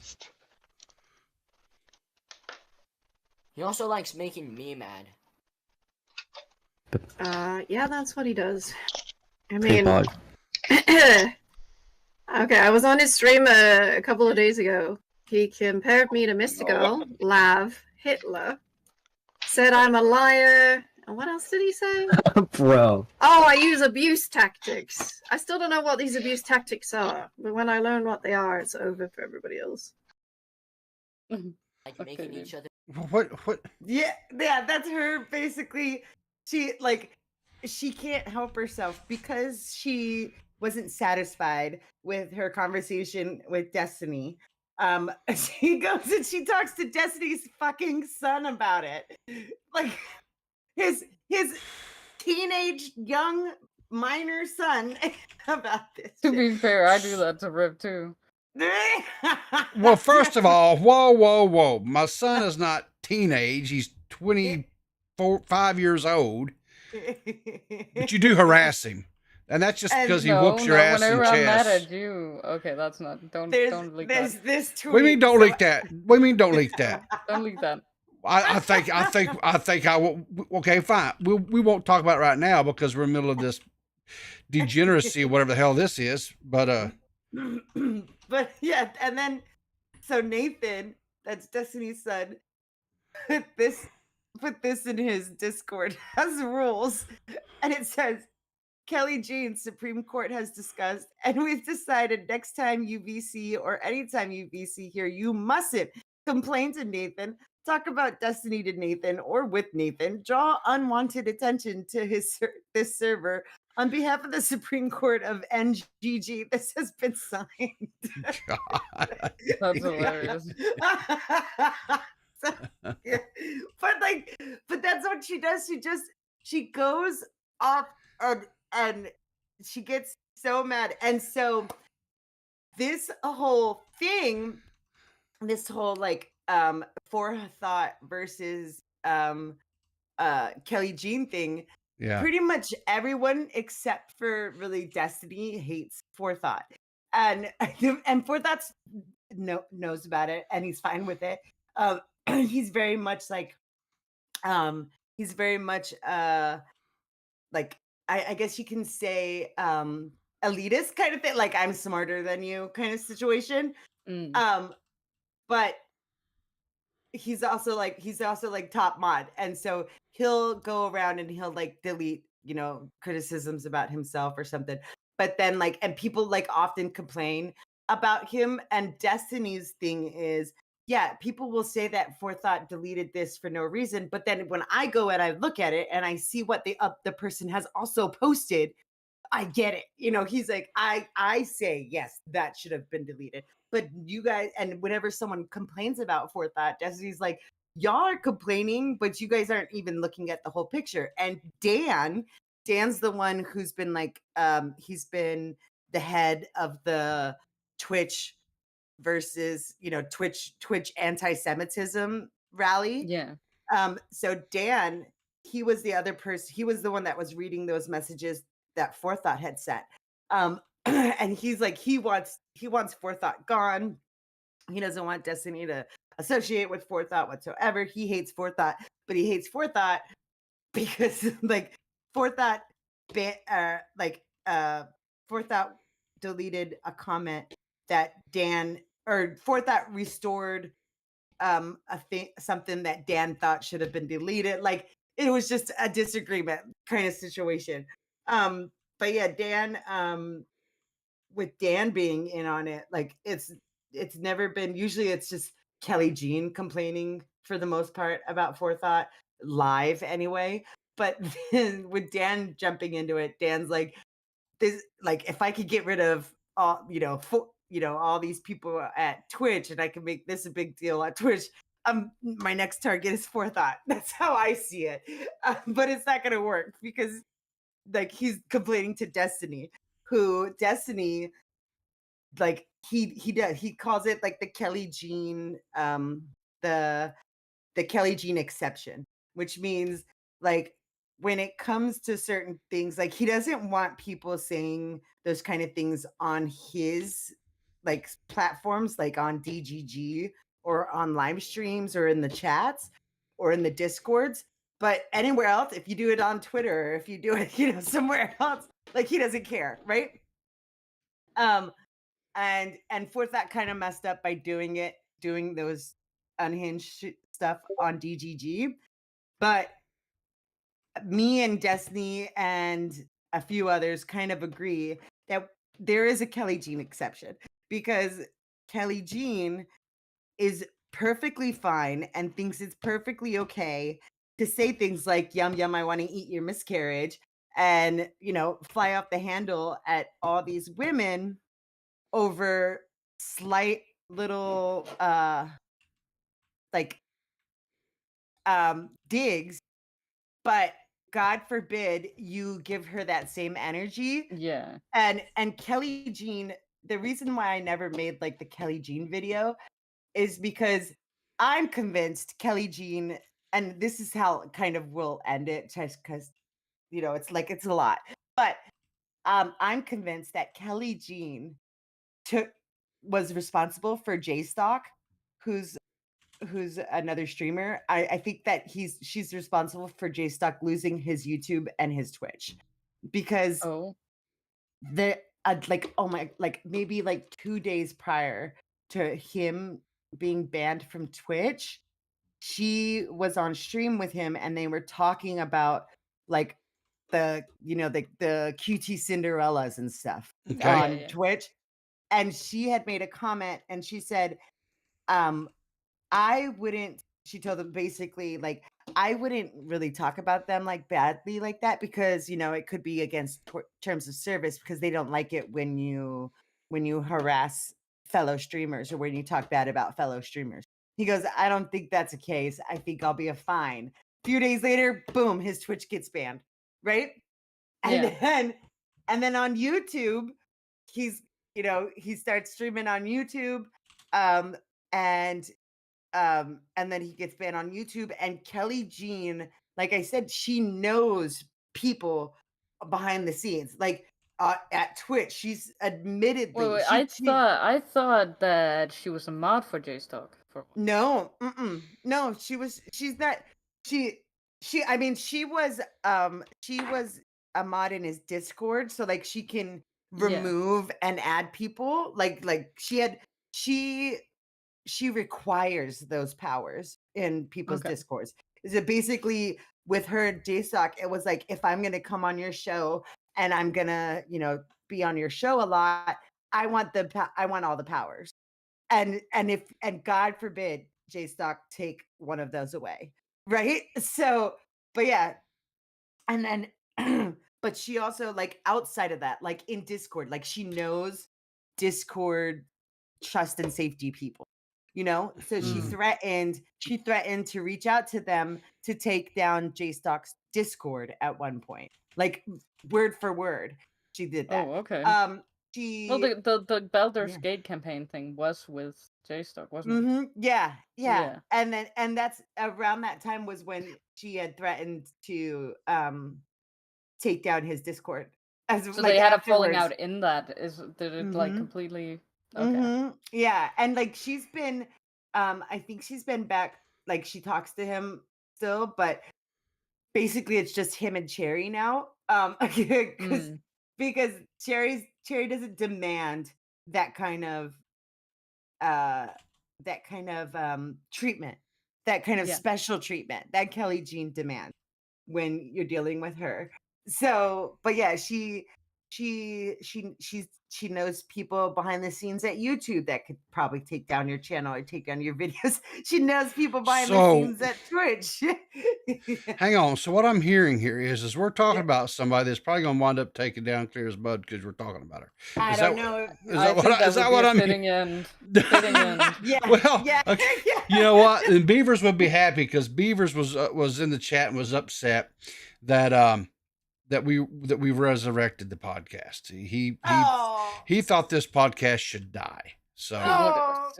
He also likes making me mad. Yeah, that's what he does. I Pretty mean, bug. okay, I was on his stream a couple of days ago. He compared me to Mystical, Lav, Hitler, said I'm a liar, and what else did he say? Bro. Oh, I use abuse tactics. I still don't know what these abuse tactics are, but when I learn what they are, it's over for everybody else. Like making each other. What? Yeah, that's her basically. She can't help herself because she wasn't satisfied with her conversation with Destiny. she goes and she talks to Destiny's fucking son about it. Like his teenage young minor son about this. To be fair, I do that to Rip too. Well, first of all, whoa. My son is not teenage. He's 5 years old. But you do harass him. And that's just because he whoops your ass in whenever chest. I'm mad at you. Okay, that's not. Don't leak that. This tweet. What do you mean don't leak that? What do you mean don't leak that? Don't leak that. I think I will. Okay, fine. We won't talk about it right now because we're in the middle of this degeneracy, whatever the hell this is. But but yeah, and then so Nathan, that's Destiny's son, put this in his Discord as rules, and it says, Kelly Jean, Supreme Court has discussed, and we've decided next time UVC or anytime UVC here, you mustn't complain to Nathan, talk about Destiny to Nathan or with Nathan, draw unwanted attention to this server. On behalf of the Supreme Court of NGG, this has been signed. God. That's hilarious. So, yeah. But that's what she does. She goes off and she gets so mad. And so this whole thing, this whole forethought versus Kelly Jean thing, yeah, pretty much everyone except for really Destiny hates forethought. And Forethought's knows about it and he's fine with it. He's very much like I guess you can say elitist kind of thing, like I'm smarter than you kind of situation. But he's also like top mod, and so he'll go around and he'll like delete criticisms about himself or something. But then and people often complain about him. And Destiny's thing is, yeah, people will say that Forethought deleted this for no reason, but then when I go and I look at it and I see what the person has also posted, I get it. He's like, I say, yes, that should have been deleted. But you guys, and whenever someone complains about Forethought, Destiny's like, y'all are complaining, but you guys aren't even looking at the whole picture. And Dan's the one who's been he's been the head of the Twitch versus, Twitch anti-Semitism rally. Yeah. So Dan, he was the other person. He was the one that was reading those messages that Forethought had sent. And he's like, he wants Forethought gone. He doesn't want Destiny to associate with Forethought whatsoever. He hates Forethought, but he hates Forethought because Forethought Forethought deleted a comment that Dan or Forethought restored something that Dan thought should have been deleted. It was just a disagreement kind of situation. But yeah, Dan, with Dan being in on it, it's never been, usually it's just Kelly Jean complaining for the most part about Forethought live anyway. But then with Dan jumping into it, Dan's like, this, if I could get rid of all, all these people at Twitch and I can make this a big deal at Twitch, my next target is Forethought. That's how I see it. But it's not going to work because he's complaining to Destiny, who Destiny, he calls it the Kelly Jean, the Kelly Jean exception, which means when it comes to certain things, he doesn't want people saying those kind of things on his platforms, on DGG or on live streams or in the chats or in the Discords. But anywhere else, if you do it on Twitter, or if you do it, somewhere else, he doesn't care, right? And Forethought kind of messed up by doing those unhinged stuff on DGG. But me and Destiny and a few others kind of agree that there is a Kelly Jean exception, because Kelly Jean is perfectly fine and thinks it's perfectly okay to say things like, yum, yum, I want to eat your miscarriage, and, fly off the handle at all these women over slight little like digs, but God forbid you give her that same energy. Yeah. And Kelly Jean, the reason why I never made like the Kelly Jean video is because I'm convinced Kelly Jean, and this is how kind of we'll end it, just because it's like it's a lot. But I'm convinced that Kelly Jean was responsible for J Stock, who's another streamer. I think that she's responsible for J Stock losing his YouTube and his Twitch because the like oh my like maybe like 2 days prior to him being banned from Twitch, she was on stream with him and they were talking about like the the QT Cinderellas and stuff on Twitch, and she had made a comment and she said I wouldn't she told them basically like I wouldn't really talk about them like badly like that because it could be against terms of service because they don't like it when you harass fellow streamers or when you talk bad about fellow streamers. He goes, I don't think that's a case. I think I'll be a fine. A few days later, boom, his Twitch gets banned, right? And then on YouTube, he's he starts streaming on YouTube, and then he gets banned on YouTube. And Kelly Jean, like I said, she knows people behind the scenes, like at Twitch. She's admittedly. Wait, I thought that she was a mod for J-Stock. No, no, she's not. I mean, she was a mod in his Discord, so like she can remove and add people. Like she requires those powers in people's Discords. Is it basically with her J-Stock, it was like, if I'm gonna come on your show and I'm gonna, be on your show a lot, I want all the powers. And God forbid J-Stock take one of those away. Right? So, but yeah. And then but she also like outside of that, like in Discord, like she knows Discord trust and safety people. So she threatened to reach out to them to take down J-Stock's Discord at one point, like word for word. She did that. Oh, okay. Well, the Baldur's Gate campaign thing was with J-Stock, wasn't it? Yeah. And that's around that time was when she had threatened to take down his Discord. So they had a falling out in that. Did it like completely? Okay. Yeah, and like she's been, I think she's been back. Like she talks to him still, but basically it's just him and Cherry now. Because Cherry doesn't demand that kind of treatment, that kind of special treatment that Kelly Jean demands when you're dealing with her. So, but yeah, she knows people behind the scenes at YouTube that could probably take down your channel or take down your videos. She knows people behind the scenes at Twitch. Hang on. So what I'm hearing here is we're talking about somebody that's probably going to wind up taking down Clear's Bud because we're talking about her. I don't know. Is that what I'm fitting end? Yeah. Well, yeah. Okay. You know what? And Beavers would be happy because Beavers was in the chat and was upset that we resurrected the podcast. He thought this podcast should die. So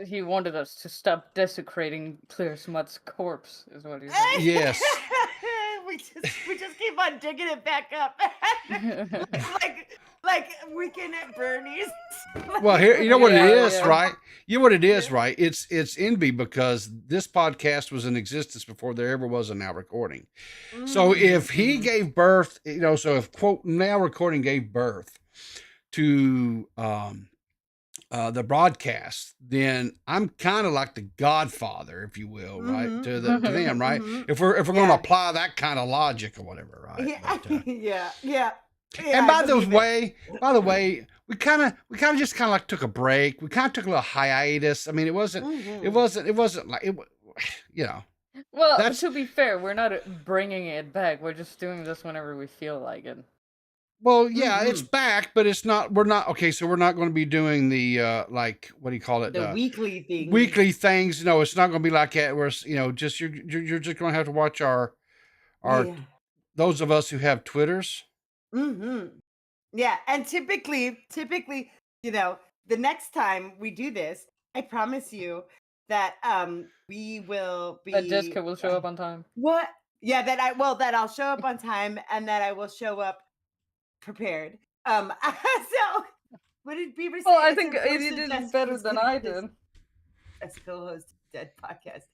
he wanted us to stop desecrating Clear Smut's corpse, is what he said. Yes. we just keep on digging it back up. like Weekend at Bernie's. Well, here you know what it is, right? You know what it is, right? It's envy because this podcast was in existence before there ever was a Now Recording. So if he gave birth, so if quote Now Recording gave birth to the broadcast, then I'm kind of like the godfather, if you will, right? To them, right? If we're going to apply that kind of logic or whatever, right? Yeah. But, yeah. And by the way, we kind of just like took a break. We kind of took a little hiatus. I mean, it wasn't like it, Well, to be fair, we're not bringing it back. We're just doing this whenever we feel like it. Well, yeah, it's back, but it's not. We're not okay. So we're not going to be doing the like what do you call it? The weekly things. Weekly things. No, it's not going to be like that. Where just you're just going to have to watch our those of us who have Twitters. Yeah, and typically, the next time we do this, I promise you that we will be that Jessica will show up on time. What? Yeah, that I'll show up on time and that I will show up prepared. So what did Beaver say? Well, I think you did better than I did. As co-host of Dead Podcast.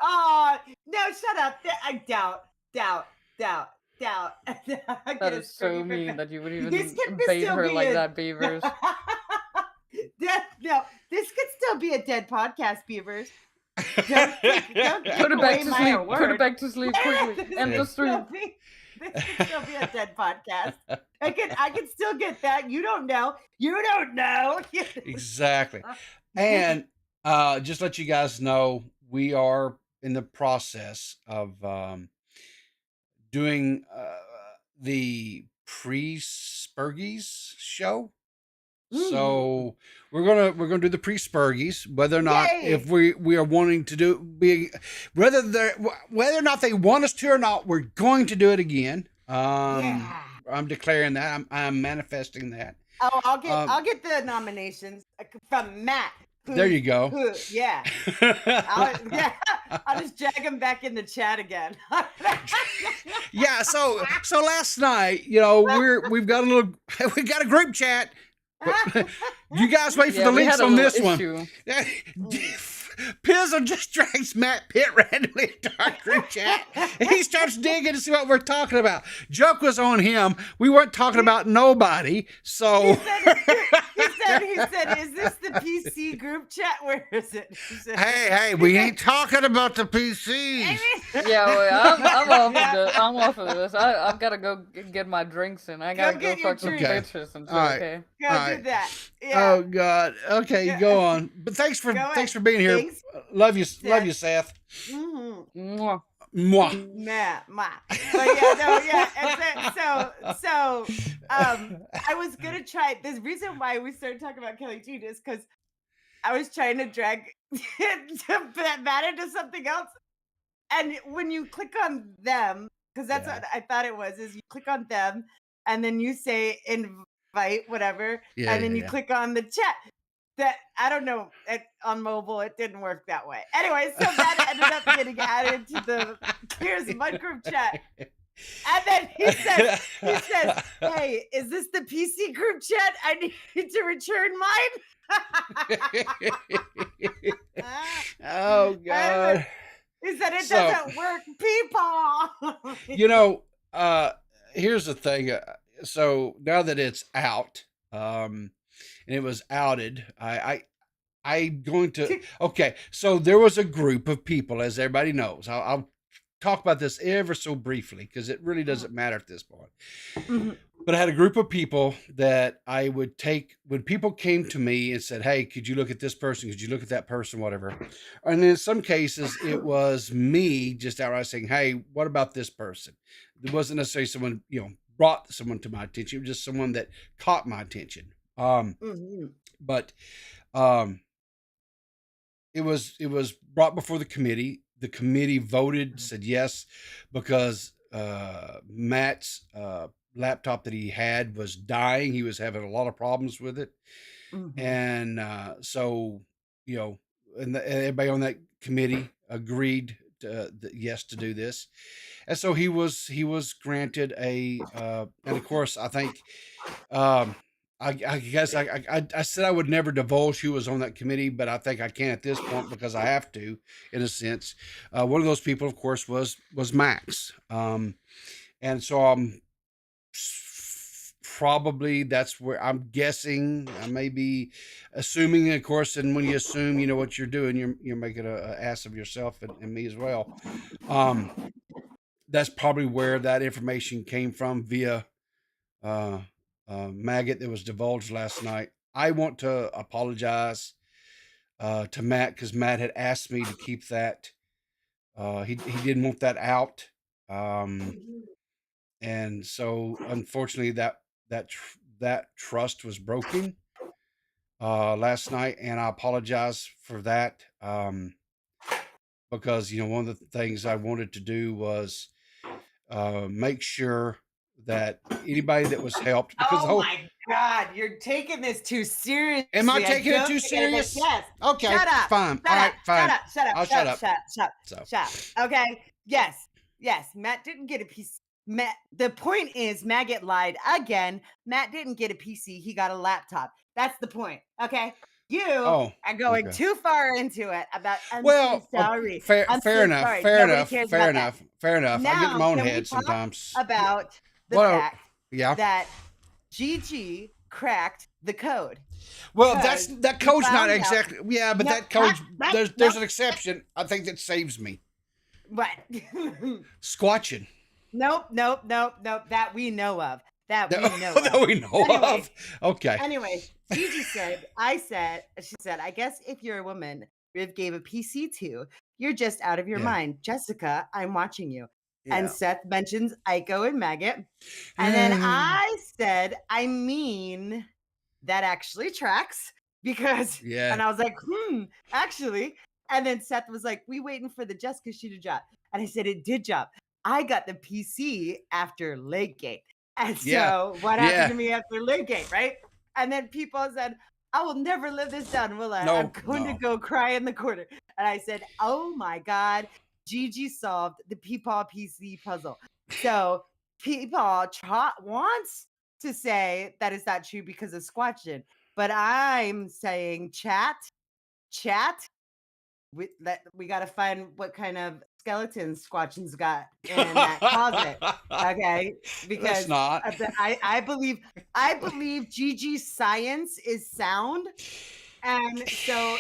Oh no! Shut up! I doubt. That is so mean that you would even bait her like that, Beavers. No, this could still be a Dead Podcast, Beavers. Don't put it back to sleep. Put it back to sleep quickly. End the stream. This could still be a Dead Podcast. I can still get that. You don't know. Exactly. And just let you guys know, we are in the process of doing the pre-Spurgies show. So we're gonna do the pre-Spurgies, whether or not if we are wanting to do whether or not they want us to or not, we're going to do it again. I'm declaring that. I'm manifesting that. Oh, I'll get the nominations from Matt. There you go. I'll just drag him back in the chat again. Yeah. So last night, we've got a group chat. You guys wait for the links on this one. Pizzle just drags Matt Pitt randomly into our group chat. He starts digging to see what we're talking about. Joke was on him. We weren't talking about nobody. So he said, "Is this the PC group chat? Where is it?" Hey, we ain't talking about the PCs. Yeah, well, I'm off of this. I've got to go get my drinks in. I got to go fuck some bitches and shit. Okay. Go do that. Yeah. Oh God. Okay, go on. But thanks for being here. Thanks. Love you, Seth. Mwah. Mwah. So I was gonna try. The reason why we started talking about Kelly Jean is because I was trying to drag Matt into something else, and when you click on them, because that's what I thought it was, is you click on them, and then you say invite whatever, and then you click on the chat. That I don't know, on mobile it didn't work that way. Anyway, so that ended up getting added to the Here's my group chat. And then he says, "Hey, is this the PC group chat? I need to return mine." Oh God. He said it doesn't work, people. Here's the thing. So now that it's out, and it was outed, I'm going to okay. So there was a group of people, as everybody knows. I'll talk about this ever so briefly because it really doesn't matter at this point. But I had a group of people that I would take when people came to me and said, "Hey, could you look at this person? Could you look at that person? Whatever." And in some cases, it was me just outright saying, "Hey, what about this person?" It wasn't necessarily someone brought someone to my attention. It was just someone that caught my attention. But it was brought before the committee. The committee voted, said yes, because Matt's laptop that he had was dying. He was having a lot of problems with it. And so, and everybody on that committee agreed yes to do this. And so he was granted and of course, I think, I guess I said I would never divulge who was on that committee, but I think I can at this point because I have to, in a sense. One of those people, of course, was Max. And so I'm probably, that's where I'm guessing, I may be assuming, of course, and when you assume, you know what you're doing, you're making an ass of yourself and me as well. That's probably where that information came from via maggot that was divulged last night. I want to apologize to Matt because Matt had asked me to keep that. He didn't want that out. And so unfortunately that that trust was broken last night, and I apologize for that. Because one of the things I wanted to do was make sure that anybody that was helped, because the Oh whole my God, you're taking this too seriously. Am I taking it don't too think anybody's- serious? Yes. Okay, Shut up. fine. Shut All up. right, fine. Shut up. Shut up. I'll shut shut up. up. Shut up. So. Shut up. Okay. Yes. Yes. Matt didn't get a PC. Matt. The point is, Maggot lied again. Matt didn't get a PC. He got a laptop. That's the point. Okay. You are going okay. too far into it about. I'm Well, so sorry. fair I'm fair so enough. sorry. Fair Nobody enough. cares Fair about enough. that. Fair enough. I get in my own Can we head talk sometimes. about the Well, fact yeah. that Gigi cracked the code. Well, because that we code's not found out- exactly. Yeah, but No, that code. right, There's no. an exception. I think that saves me. What? Squatching. Nope. That we know of. That we know That of. we know Anyway, of. Okay. Anyway, Gigi said, she said, I guess if you're a woman Riv gave a PC to, you're just out of your Yeah. mind. Jessica, I'm watching you. Yeah. And Seth mentions Aiko and Maggot. And then I said, I mean, that actually tracks because, Yeah. and I was like, actually. And then Seth was like, we waiting for the Jessica shoe to drop. And I said, it did drop. I got the PC after Lake Gate. And so Yeah. what Yeah. happened to me after Lake Gate, right? And then people said, I will never live this down, will I? No, I'm going to no. go cry in the corner. And I said, oh my God, Gigi solved the Peepaw PC puzzle. So Peepaw wants to say that is not true because of Squatchin. But I'm saying chat, we got to find what kind of skeletons Squatchin's got in that closet. Okay, because not. I believe Gigi's science is sound, and so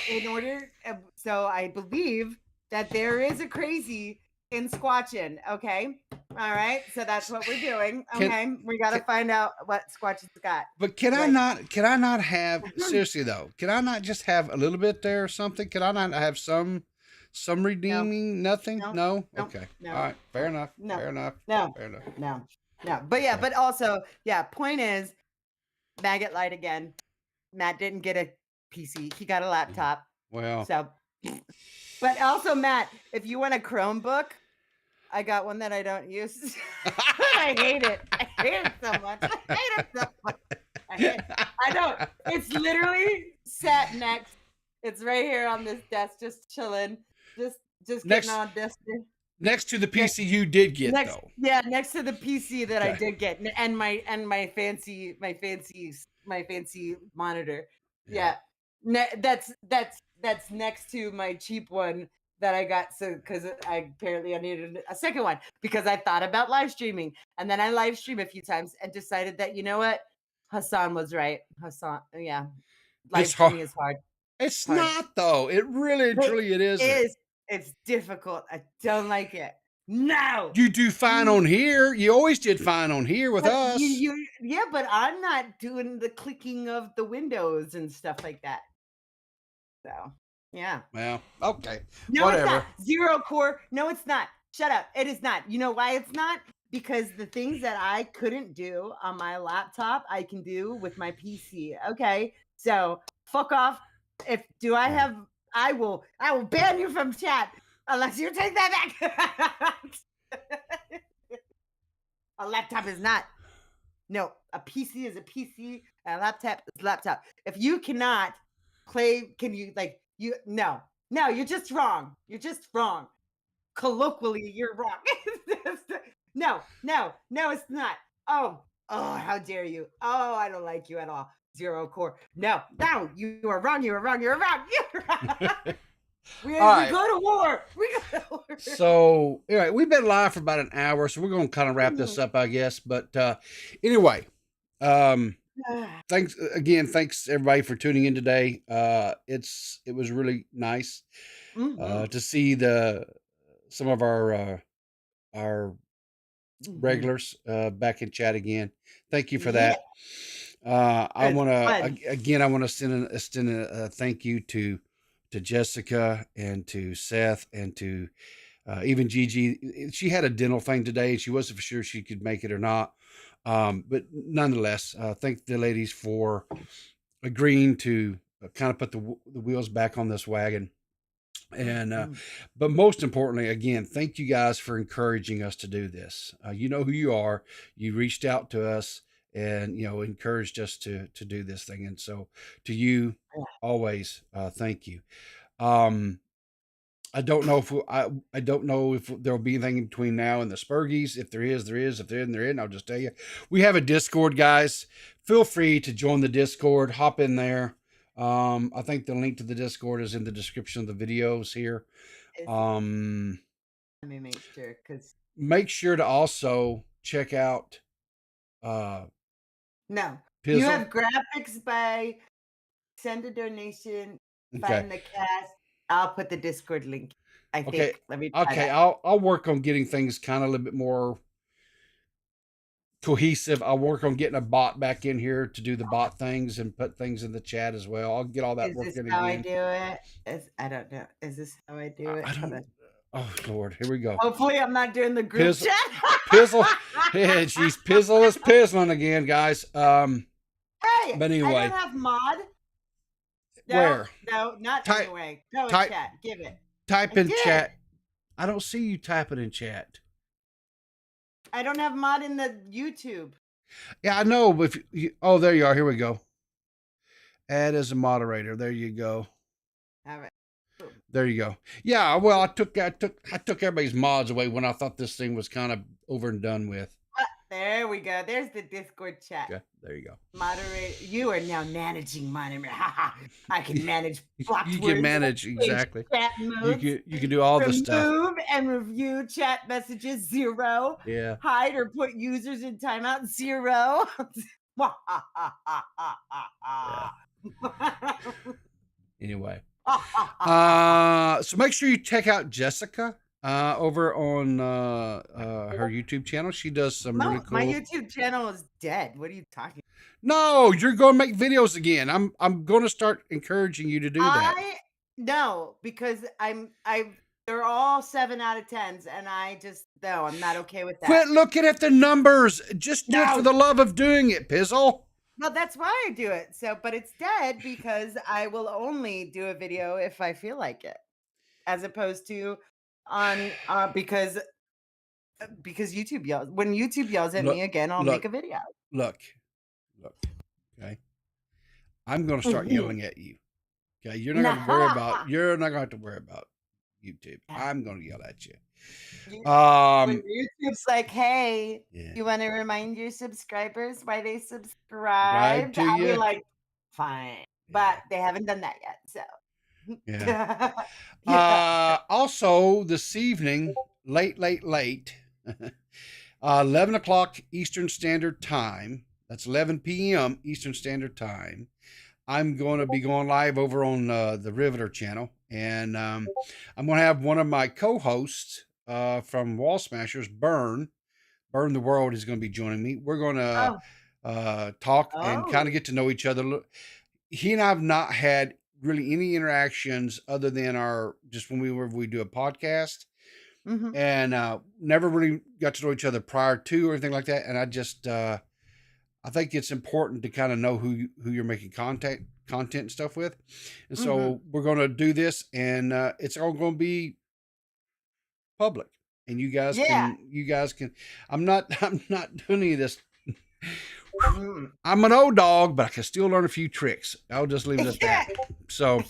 so I believe that there is a crazy in Squatchin. Okay, all right, so that's what we're doing. Okay, we got to find out what Squatchin's got. But can I not have seriously though? Can I not just have a little bit there or something? Can I not have some redeeming? Nothing? No? Okay. No. All right. Fair enough. No. Fair enough. No. Fair enough. No. But yeah, but also, yeah, point is, Maggot lied again. Matt didn't get a PC. He got a laptop. Well. So, but also, Matt, if you want a Chromebook, I got one that I don't use. I hate it. I hate it so much. I hate it so much. I don't. It's literally sat next. It's right here on this desk, just chilling, just getting on this. Next to the PC you did get though. Yeah, next to the PC that I Okay. did get, and my fancy monitor. Yeah, that's next to my cheap one that I got. So because I needed a second one because I thought about live streaming, and then I live stream a few times and decided that you know what, Hassan was right. Yeah, live streaming is hard. It's not though. It really, truly, it isn't. It's difficult. I don't like it. No. You do fine on here. You always did fine on here with us. Yeah, but I'm not doing the clicking of the windows and stuff like that. So, yeah. Well, okay. No, Whatever. it's not. Zero core. No, it's not. Shut up. It is not. You know why it's not? Because the things that I couldn't do on my laptop, I can do with my PC. Okay. So, fuck off. I will ban you from chat unless you take that back. A laptop is not. No, a PC is a PC and a laptop is a laptop. If you cannot play, no, you're just wrong. You're just wrong. Colloquially, you're wrong. No, it's not. Oh, how dare you? Oh, I don't like you at all. Zero core. No, you are wrong. You are wrong. We go to war. So, anyway, we've been live for about an hour, so we're going to kind of wrap this up, I guess. But anyway, thanks everybody for tuning in today. It was really nice to see some of our regulars back in chat again. Thank you for that. I want to send a thank you to Jessica and to Seth and to Even Gigi, she had a dental thing today. She wasn't for sure she could make it or not. But nonetheless, thank the ladies for agreeing to kind of put the wheels back on this wagon. And but most importantly, again, thank you guys for encouraging us to do this. You know who you are. You reached out to us and encouraged us to do this thing. And so to you, always thank you. I don't know if I don't know if there'll be anything in between now and the Spurgies. If there is, there is. If there isn't, there isn't. I'll just tell you. We have a Discord, guys. Feel free to join the Discord. Hop in there. I think the link to the Discord is in the description of the videos here. Let me make sure, because make sure to also check out no, Pizzle. you have graphics by send a donation, find the cast. I'll put the Discord link. I think. Okay. Let me try okay. that. I'll work on getting things kind of a little bit more cohesive. I'll work on getting a bot back in here to do the bot things and put things in the chat as well. I'll get all that working again. Is this how I do it? I don't know. Is this how I do it? I don't. Oh Lord, here we go. Hopefully, I'm not doing the group chat. Pizzle. Yeah, she's Pizzle is pizzling again, guys. Hey, but anyway, I don't have mod. No, where? No, not anyway. Go in chat. Give it. Type in chat. I don't see you typing in chat. I don't have mod in the YouTube. Yeah, I know. But oh, there you are. Here we go. Add as a moderator. There you go. All right. Boom. There you go. Yeah. Well, I took everybody's mods away when I thought this thing was kind of over and done with. There we go. There's the Discord chat. Okay, there you go. Moderator, you are now managing monitor. I can manage blocked You words, can manage exactly. Chat modes, you can do all the stuff. Remove and review chat messages 0. Yeah. Hide or put users in timeout 0. Anyway, so make sure you check out Jessica over on her YouTube channel. She does some really cool. My YouTube channel is dead. What are you talking about? No, you're going to make videos again. I'm going to start encouraging you to do that. No, because they're all 7 out of 10s, and I'm not okay with that. Quit looking at the numbers. Just do it for the love of doing it, Pizzle. Well, that's why I do it. but it's dead because I will only do a video if I feel like it, as opposed to on because YouTube yells. When YouTube yells at me again, I'll make a video. Look. Okay, I'm going to start yelling at you. Okay, you're not going to worry about. You're not going to have to worry about YouTube. I'm going to yell at you. When YouTube's like, "Hey, you want to remind your subscribers why they subscribed?" I'll be like, "Fine," but they haven't done that yet. So, yeah. Also, this evening, late, 11 o'clock Eastern Standard Time. That's 11 p.m. Eastern Standard Time. I'm going to be going live over on the Riveter channel, and I'm going to have one of my co-hosts from Wall Smashers, Burn the World, is going to be joining me. We're going to talk and kind of get to know each other. He and I have not had really any interactions other than just when we do a podcast, and never really got to know each other prior to or anything like that. And I just I think it's important to kind of know who you're making content and stuff with. And so we're going to do this, and it's all going to be public, and you guys can, I'm not doing any of this. I'm an old dog, but I can still learn a few tricks. I'll just leave it at that. So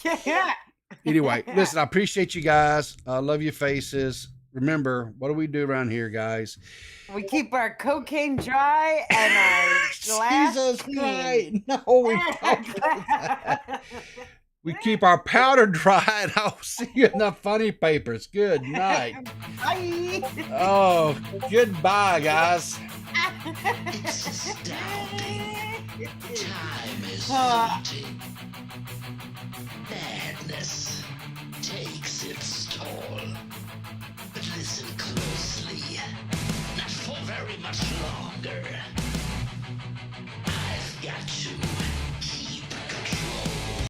anyway, listen, I appreciate you guys. I love your faces. Remember, what do we do around here, guys? We keep our cocaine dry and our glass Jesus clean. Christ. No, we don't. We keep our powder dry, and I'll see you in the funny papers. Good night. Bye. Oh, goodbye, guys. It's astounding. Time is fleeting.